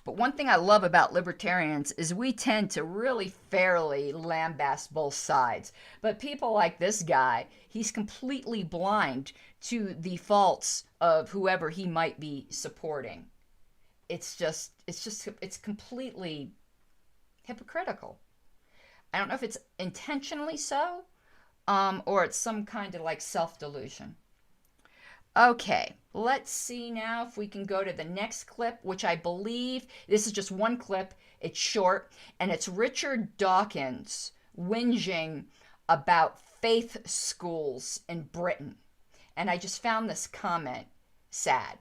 But one thing I love about libertarians is we tend to really fairly lambast both sides. But people like this guy, he's completely blind to the faults of whoever he might be supporting. It's completely hypocritical. I don't know if it's intentionally so, or it's some kind of like self-delusion. Okay, let's see now if we can go to the next clip, which I believe, this is just one clip, it's short, and it's Richard Dawkins whinging about faith schools in Britain. And I just found this comment sad,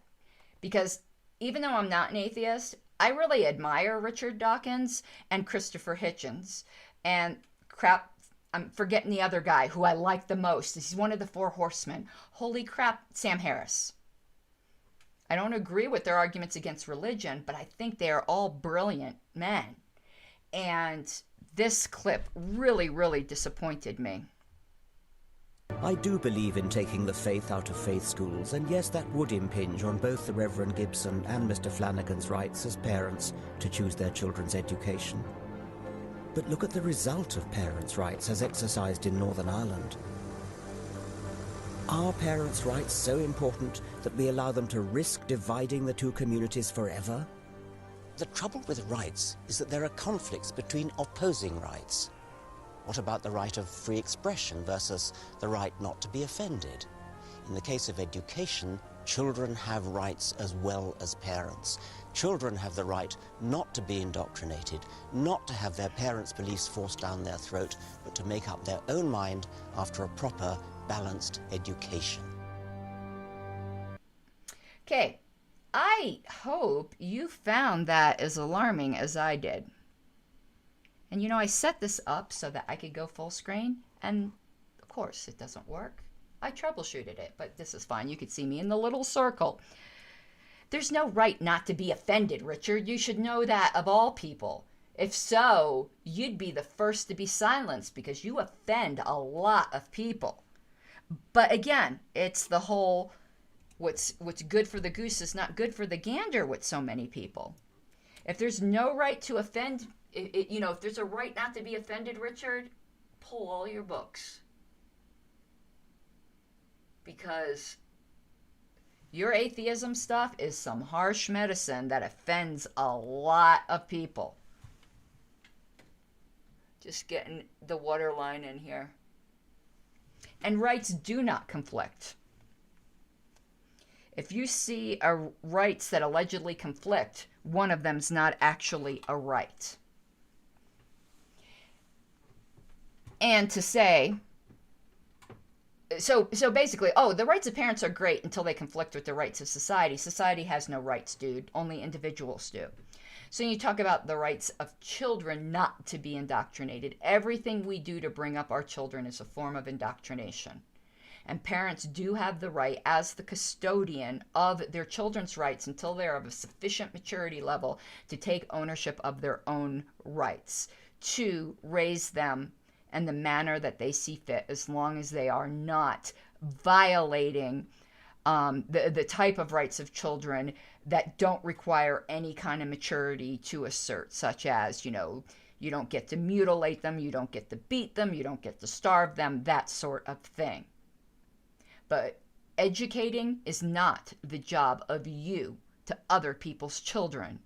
because even though I'm not an atheist, I really admire Richard Dawkins and Christopher Hitchens. And crap, I'm forgetting the other guy who I like the most. He's one of the Four Horsemen. Holy crap, Sam Harris. I don't agree with their arguments against religion, but I think they are all brilliant men. And this clip really, really disappointed me. I do believe in taking the faith out of faith schools, and yes, that would impinge on both the Reverend Gibson and Mr. Flanagan's rights as parents to choose their children's education. But look at the result of parents' rights as exercised in Northern Ireland. Are parents' rights so important that we allow them to risk dividing the two communities forever? The trouble with rights is that there are conflicts between opposing rights. What about the right of free expression versus the right not to be offended? In the case of education, children have rights as well as parents. Children have the right not to be indoctrinated, not to have their parents' beliefs forced down their throat, but to make up their own mind after a proper, balanced education. Okay, I hope you found that as alarming as I did. And you know, I set this up so that I could go full screen, and of course it doesn't work. I troubleshooted it, but this is fine. You could see me in the little circle. There's no right not to be offended, Richard. You should know that of all people. If so, you'd be the first to be silenced because you offend a lot of people. But again, it's the whole what's good for the goose is not good for the gander with so many people. If there's no right to offend, if there's a right not to be offended, Richard, pull all your books. Because your atheism stuff is some harsh medicine that offends a lot of people. Just getting the waterline in here. And rights do not conflict. If you see rights that allegedly conflict, one of them's not actually a right. And to say, so basically, the rights of parents are great until they conflict with the rights of society. Society has no rights, dude. Only individuals do. So you talk about the rights of children not to be indoctrinated. Everything we do to bring up our children is a form of indoctrination. And parents do have the right, as the custodian of their children's rights until they're of a sufficient maturity level to take ownership of their own rights, to raise them in the manner that they see fit, as long as they are not violating the type of rights of children that don't require any kind of maturity to assert, such as, you don't get to mutilate them, you don't get to beat them, you don't get to starve them, that sort of thing. But educating is not the job of you to other people's children.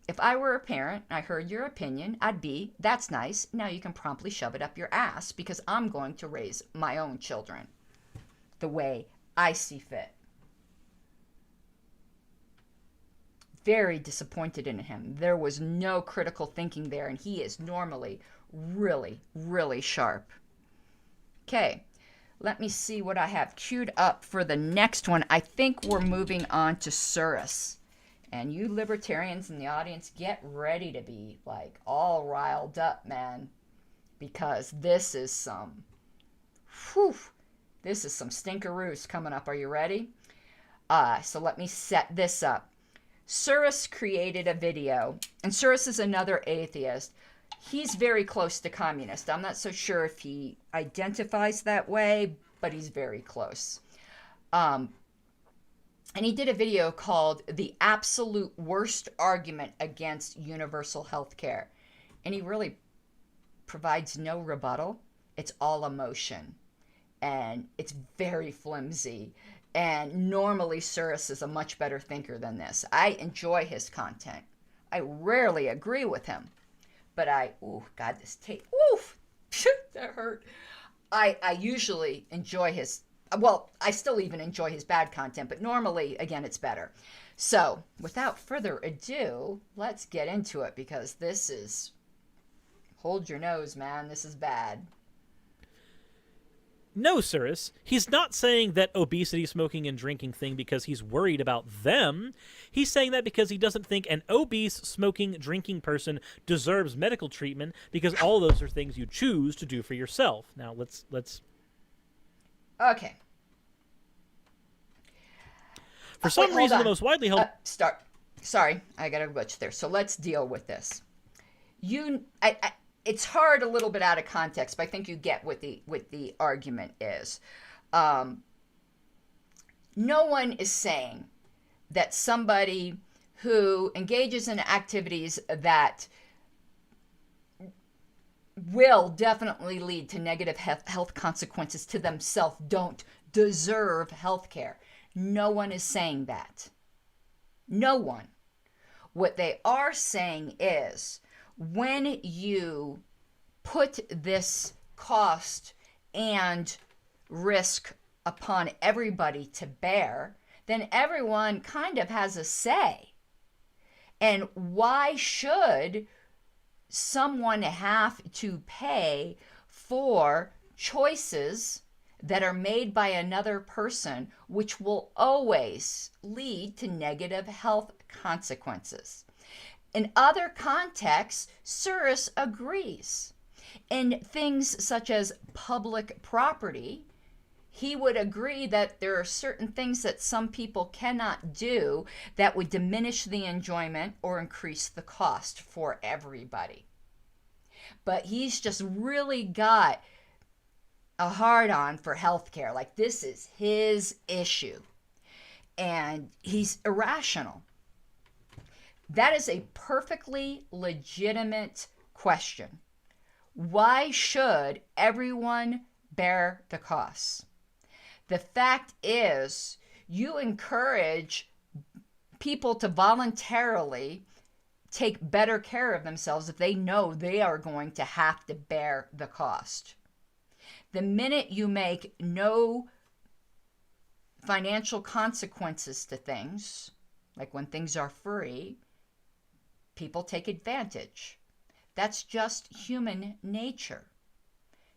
If I were a parent and I heard your opinion, I'd be, that's nice, now you can promptly shove it up your ass because I'm going to raise my own children the way I see fit. Very disappointed in him. There was no critical thinking there, and he is normally really, really sharp. Okay. Let me see what I have queued up for the next one. I think we're moving on to Suris. And you libertarians in the audience, get ready to be like all riled up, man. Because this is some stinkeroos coming up. Are you ready? So let me set this up. Suris created a video. And Suris is another atheist. He's very close to communist. I'm not so sure if he identifies that way, but he's very close. And he did a video called The Absolute Worst Argument Against Universal Health Care. And he really provides no rebuttal. It's all emotion. And it's very flimsy. And normally Suris is a much better thinker than this. I enjoy his content. I rarely agree with him. But this tape, that hurt. I usually enjoy I still even enjoy his bad content, but normally, again, it's better. So, without further ado, let's get into it, because this is, hold your nose, man, this is bad. No, Suris, he's not saying that obesity, smoking, and drinking thing because he's worried about them. He's saying that because he doesn't think an obese, smoking, drinking person deserves medical treatment because all those are things you choose to do for yourself. Now, let's... Okay. For some reason, the most widely held... Sorry, I got a glitch there. So let's deal with this. It's hard a little bit out of context, but I think you get what the argument is. No one is saying that somebody who engages in activities that will definitely lead to negative health consequences to themselves don't deserve health care. No one is saying that. No one. What they are saying is, when you put this cost and risk upon everybody to bear, then everyone kind of has a say. And why should someone have to pay for choices that are made by another person, which will always lead to negative health consequences? In other contexts, Suris agrees. In things such as public property, he would agree that there are certain things that some people cannot do that would diminish the enjoyment or increase the cost for everybody. But he's just really got a hard-on for healthcare. Like, this is his issue. And he's irrational. That is a perfectly legitimate question. Why should everyone bear the costs? The fact is, you encourage people to voluntarily take better care of themselves if they know they are going to have to bear the cost. The minute you make no financial consequences to things, like when things are free, people take advantage. That's just human nature.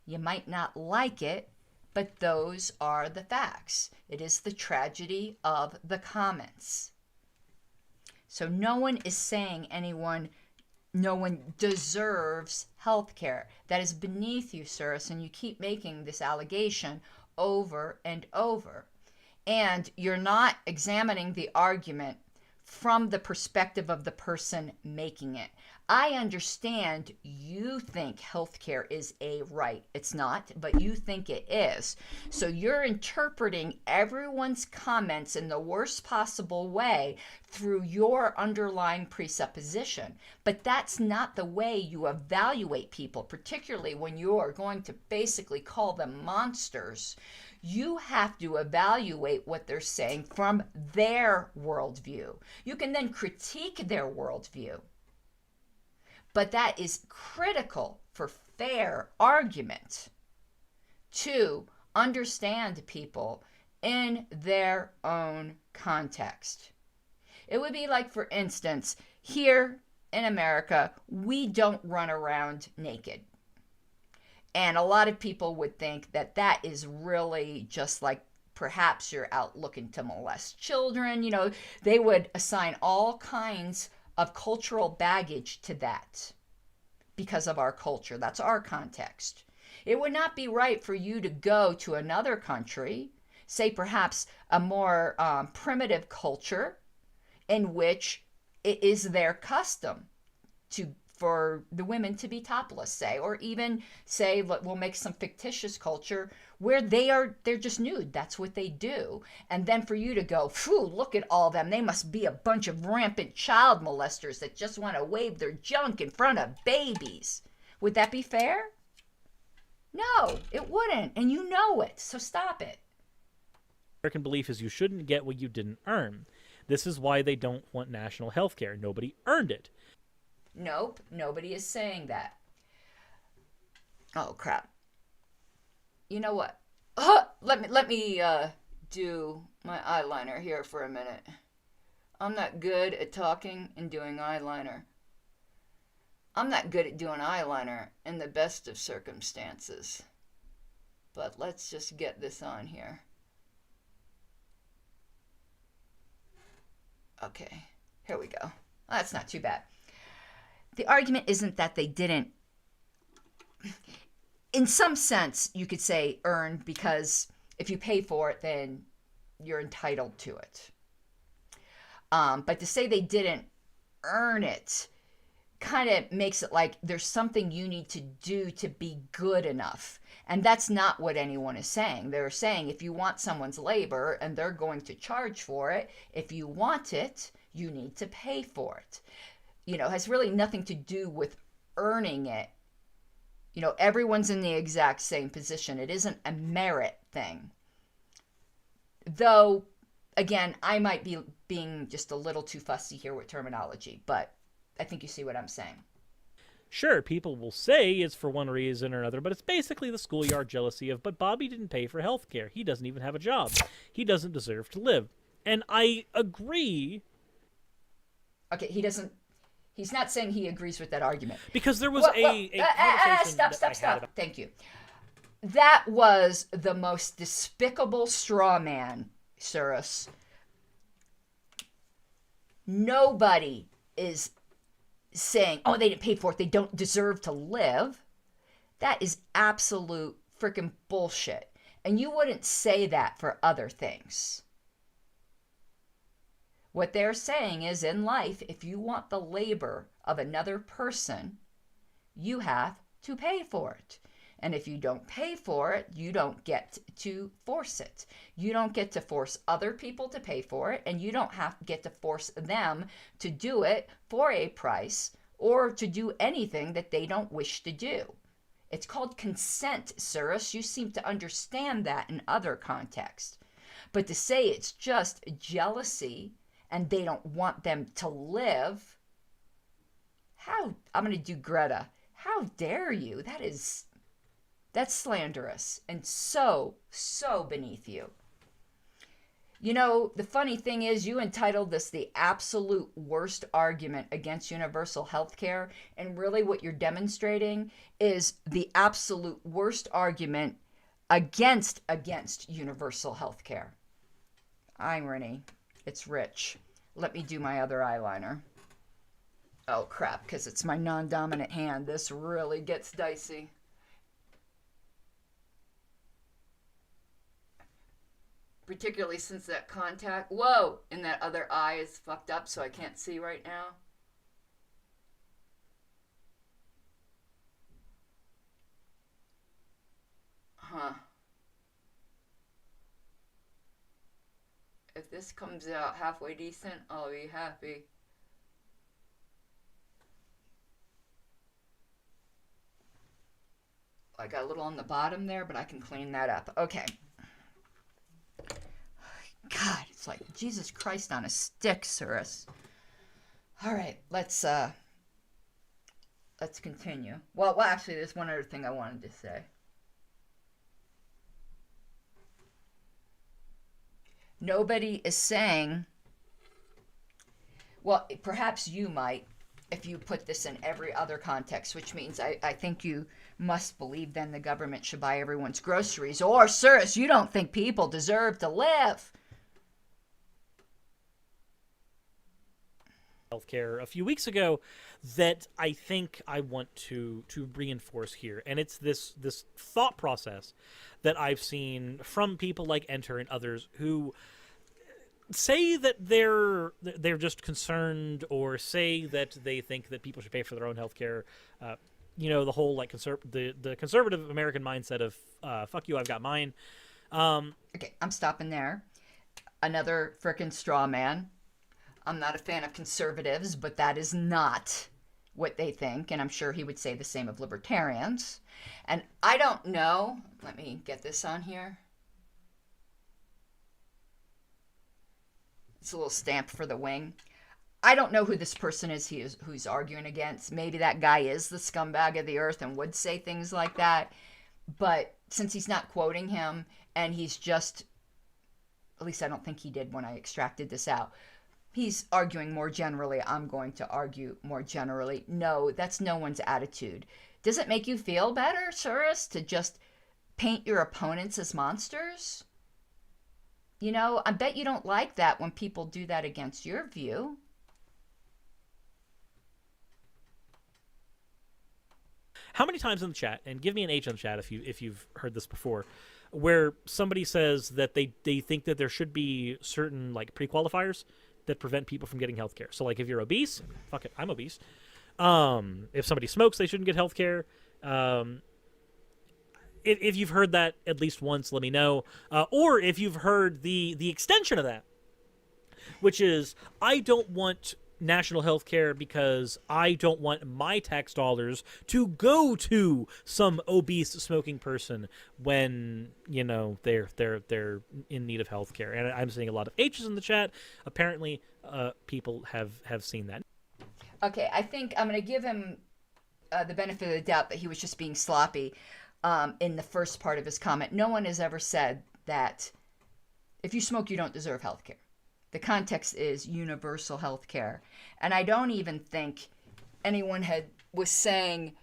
You might not like it, but those are the facts. It is the tragedy of the commons. So no one is saying no one deserves health care. That is beneath you, Suris, and you keep making this allegation over and over. And you're not examining the argument from the perspective of the person making it. I understand you think healthcare is a right. It's not, but you think it is. So you're interpreting everyone's comments in the worst possible way through your underlying presupposition. But that's not the way you evaluate people, particularly when you are going to basically call them monsters. You have to evaluate what they're saying from their worldview. You can then critique their worldview. But that is critical for fair argument, to understand people in their own context. It would be like, for instance, here in America, we don't run around naked. And a lot of people would think that that is really just like perhaps you're out looking to molest children. You know, they would assign all kinds of cultural baggage to that because of our culture. That's our context. It would not be right for you to go to another country, say perhaps a more primitive culture, in which it is their custom for the women to be topless, say, or even say, we'll make some fictitious culture where they're just nude. That's what they do. And then for you to go, phew, look at all of them. They must be a bunch of rampant child molesters that just want to wave their junk in front of babies. Would that be fair? No, it wouldn't. And you know it. So stop it. American belief is you shouldn't get what you didn't earn. This is why they don't want national health care. Nobody earned it. Nope, nobody is saying that. Oh, crap. You know what? Let me do my eyeliner here for a minute. I'm not good at talking and doing eyeliner. I'm not good at doing eyeliner in the best of circumstances. But let's just get this on here. Okay, here we go. That's not too bad. The argument isn't that they didn't, in some sense, you could say earn, because if you pay for it, then you're entitled to it. But to say they didn't earn it kind of makes it like there's something you need to do to be good enough. And that's not what anyone is saying. They're saying if you want someone's labor and they're going to charge for it, if you want it, you need to pay for it. You know, has really nothing to do with earning it. You know, everyone's in the exact same position. It isn't a merit thing. Though, again, I might be being just a little too fussy here with terminology, but I think you see what I'm saying. Sure, people will say it's for one reason or another, but it's basically the schoolyard jealousy of, but Bobby didn't pay for health care. He doesn't even have a job. He doesn't deserve to live. And I agree. Okay, he's not saying he agrees with that argument. Because there was a conversation Stop. Thank you. That was the most despicable straw man, Suris. Nobody is saying, oh, they didn't pay for it, they don't deserve to live. That is absolute freaking bullshit. And you wouldn't say that for other things. What they're saying is, in life, if you want the labor of another person, you have to pay for it. And if you don't pay for it, you don't get to force it. You don't get to force other people to pay for it, and you don't get to force them to do it for a price or to do anything that they don't wish to do. It's called consent, Suris. You seem to understand that in other contexts. But to say it's just jealousy and they don't want them to live, I'm going to do Greta. How dare you? That's slanderous and so beneath you. You know, the funny thing is, you entitled this the absolute worst argument against universal health care, and really what you're demonstrating is the absolute worst argument against universal health care. Irony. It's rich. Let me do my other eyeliner. Oh, crap, because it's my non-dominant hand. This really gets dicey. Particularly since that contact, whoa, and that other eye is fucked up, so I can't see right now. Huh. If this comes out halfway decent, I'll be happy. I got a little on the bottom there, but I can clean that up. Okay. God, it's like Jesus Christ on a stick, Suris. All right, let's continue. Well, actually, there's one other thing I wanted to say. Nobody is saying, well, perhaps you might, if you put this in every other context, which means I think you must believe then the government should buy everyone's groceries. Or, Suris, you don't think people deserve to live. Healthcare a few weeks ago that I think I want to reinforce here, and it's this thought process that I've seen from people like Enter and others who say that they're just concerned, or say that they think that people should pay for their own healthcare. You know, the whole like the conservative American mindset of fuck you, I've got mine. Okay, I'm stopping there. Another frickin' straw man. I'm not a fan of conservatives, but that is not what they think, and I'm sure he would say the same of libertarians. And I don't know. Let me get this on here. It's a little stamp for the wing. I don't know who this person is who's arguing against. Maybe that guy is the scumbag of the earth and would say things like that. But since he's not quoting him, and he's just, at least I don't think he did when I extracted this out, he's arguing more generally. I'm going to argue more generally. No, that's no one's attitude. Does it make you feel better, Suris, to just paint your opponents as monsters? You know, I bet you don't like that when people do that against your view. How many times in the chat, and give me an H in the chat if you've heard this before, where somebody says that they think that there should be certain like pre-qualifiers that prevent people from getting health care. So like if you're obese, fuck it, I'm obese. If somebody smokes, they shouldn't get health care. If you've heard that at least once, let me know. Or if you've heard the extension of that, which is, I don't want national health care because I don't want my tax dollars to go to some obese smoking person when, you know, they're in need of health care. And I'm seeing a lot of H's in the chat. Apparently, people have seen that. Okay, I think I'm going to give him the benefit of the doubt that he was just being sloppy in the first part of his comment. No one has ever said that if you smoke, you don't deserve health care. The context is universal health care. And I don't even think anyone was saying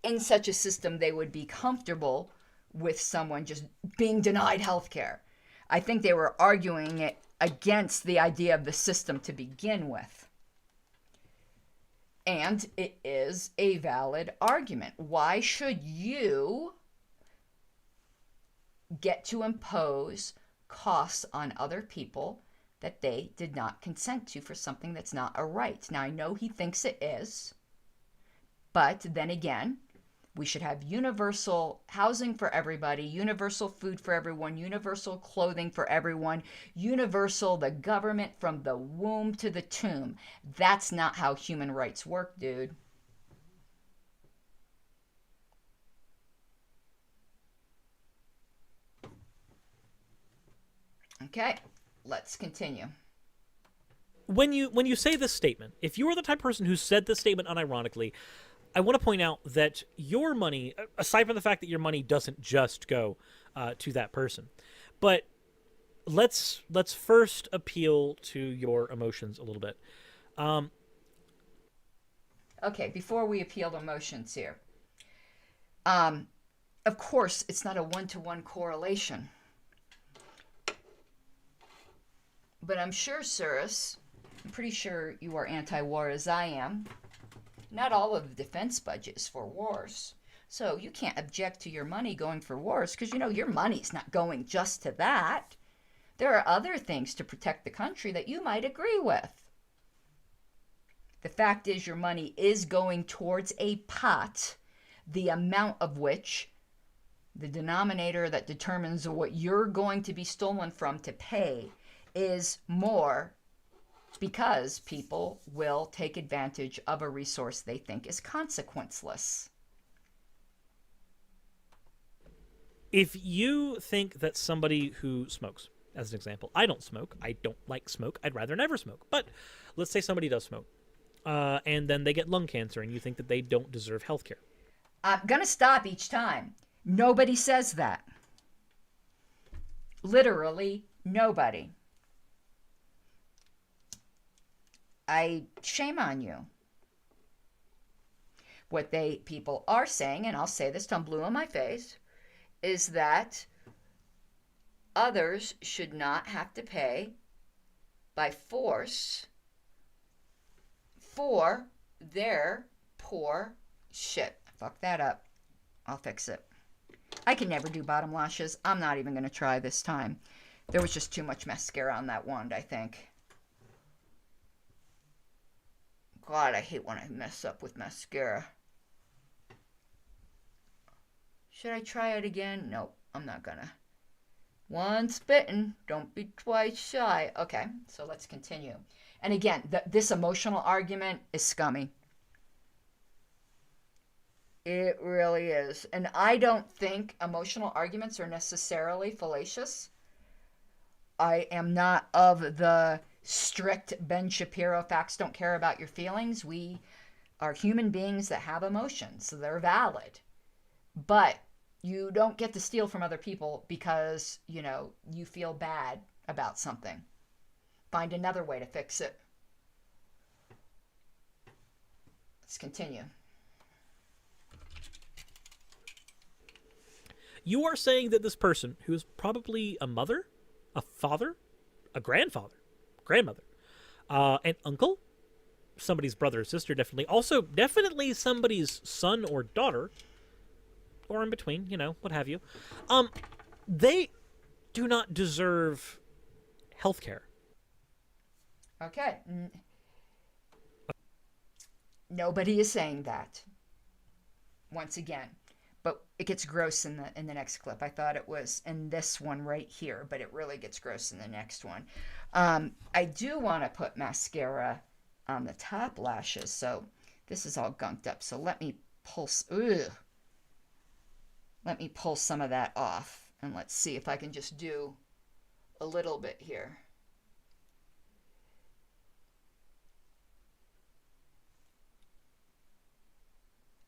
in such a system they would be comfortable with someone just being denied health care. I think they were arguing it against the idea of the system to begin with. And it is a valid argument. Why should you get to impose costs on other people that they did not consent to for something that's not a right? Now, I know he thinks it is, but then again, we should have universal housing for everybody, universal food for everyone, universal clothing for everyone, universal the government from the womb to the tomb. That's not how human rights work, dude. Okay, let's continue. When you say this statement, if you are the type of person who said this statement unironically, I want to point out that your money, aside from the fact that your money doesn't just go to that person, but let's first appeal to your emotions a little bit. Okay, before we appeal to emotions here, of course, it's not a one-to-one correlation. But I'm sure, Suris, I'm pretty sure you are anti-war as I am. Not all of the defense budget is for wars. So you can't object to your money going for wars because, you know, your money's not going just to that. There are other things to protect the country that you might agree with. The fact is your money is going towards a pot, the amount of which, the denominator that determines what you're going to be stolen from to pay, is more because people will take advantage of a resource they think is consequenceless. If you think that somebody who smokes, as an example, I don't smoke, I don't like smoke, I'd rather never smoke, but let's say somebody does smoke, and then they get lung cancer, and you think that they don't deserve health care. I'm going to stop each time. Nobody says that. Literally, nobody. Shame on you. What people are saying, and I'll say this till I'm blue in my face, is that others should not have to pay by force for their poor shit. Fuck that up. I'll fix it. I can never do bottom lashes. I'm not even going to try this time. There was just too much mascara on that wand, I think. God, I hate when I mess up with mascara. Should I try it again? Nope, I'm not gonna. Once bitten, don't be twice shy. Okay, so let's continue. And again, this emotional argument is scummy. It really is. And I don't think emotional arguments are necessarily fallacious. I am not of the strict Ben Shapiro facts don't care about your feelings. We are human beings that have emotions, so they're valid. But you don't get to steal from other people because, you know, you feel bad about something. Find another way to fix it. Let's continue. You are saying that this person, who is probably a mother, a father, a grandfather, grandmother, an uncle, somebody's brother or sister, definitely. Also, definitely somebody's son or daughter, or in between, you know, what have you. They do not deserve health care. Okay. Nobody is saying that. Once again. But it gets gross in the next clip. I thought it was in this one right here, but it really gets gross in the next one. I do want to put mascara on the top lashes, so this is all gunked up. So let me pull some of that off, and let's see if I can just do a little bit here.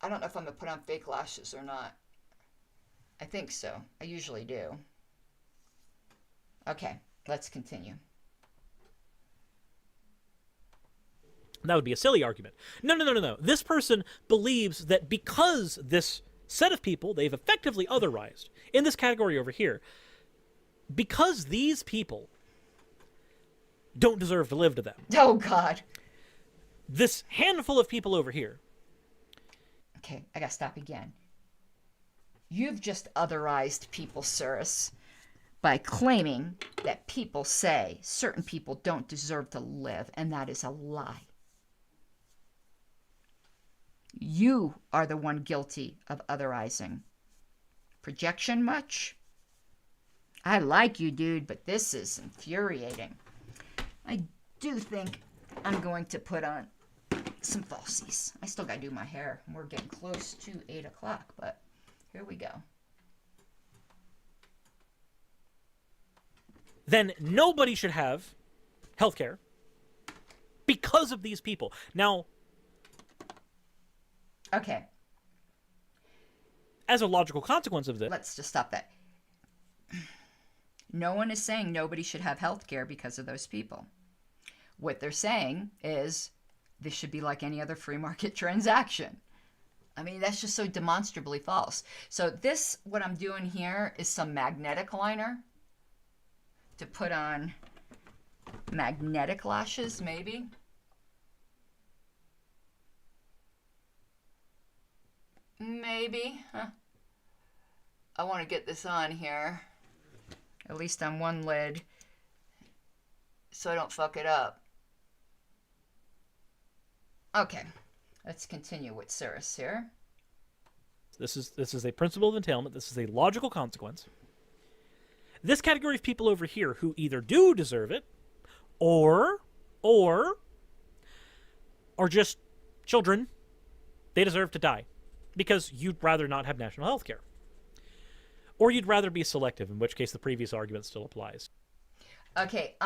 I don't know if I'm going to put on fake lashes or not. I think so. I usually do. Okay, let's continue. That would be a silly argument. No. This person believes that because this set of people they've effectively otherized, in this category over here, because these people don't deserve to live to them. Oh, God. This handful of people over here. Okay, I gotta stop again. You've just otherized people, Suris, by claiming that people say certain people don't deserve to live, and that is a lie. You are the one guilty of otherizing. Projection much? I like you, dude, but this is infuriating. I do think I'm going to put on some falsies. I still gotta do my hair. We're getting close to 8 o'clock, but here we go. Then nobody should have healthcare because of these people. Now, okay, as a logical consequence of this, let's just stop that. No one is saying nobody should have health care because of those people. What they're saying is this should be like any other free market transaction. I mean, that's just so demonstrably false. So this, what I'm doing here, is some magnetic liner to put on magnetic lashes, maybe. Maybe. Huh? I want to get this on here, at least on one lid, so I don't fuck it up. Okay, let's continue with Suris here. this is a principle of entailment. This is a logical consequence. This category of people over here who either do deserve it, or are just children, they deserve to die because you'd rather not have national health care. Or you'd rather be selective, in which case the previous argument still applies. Okay,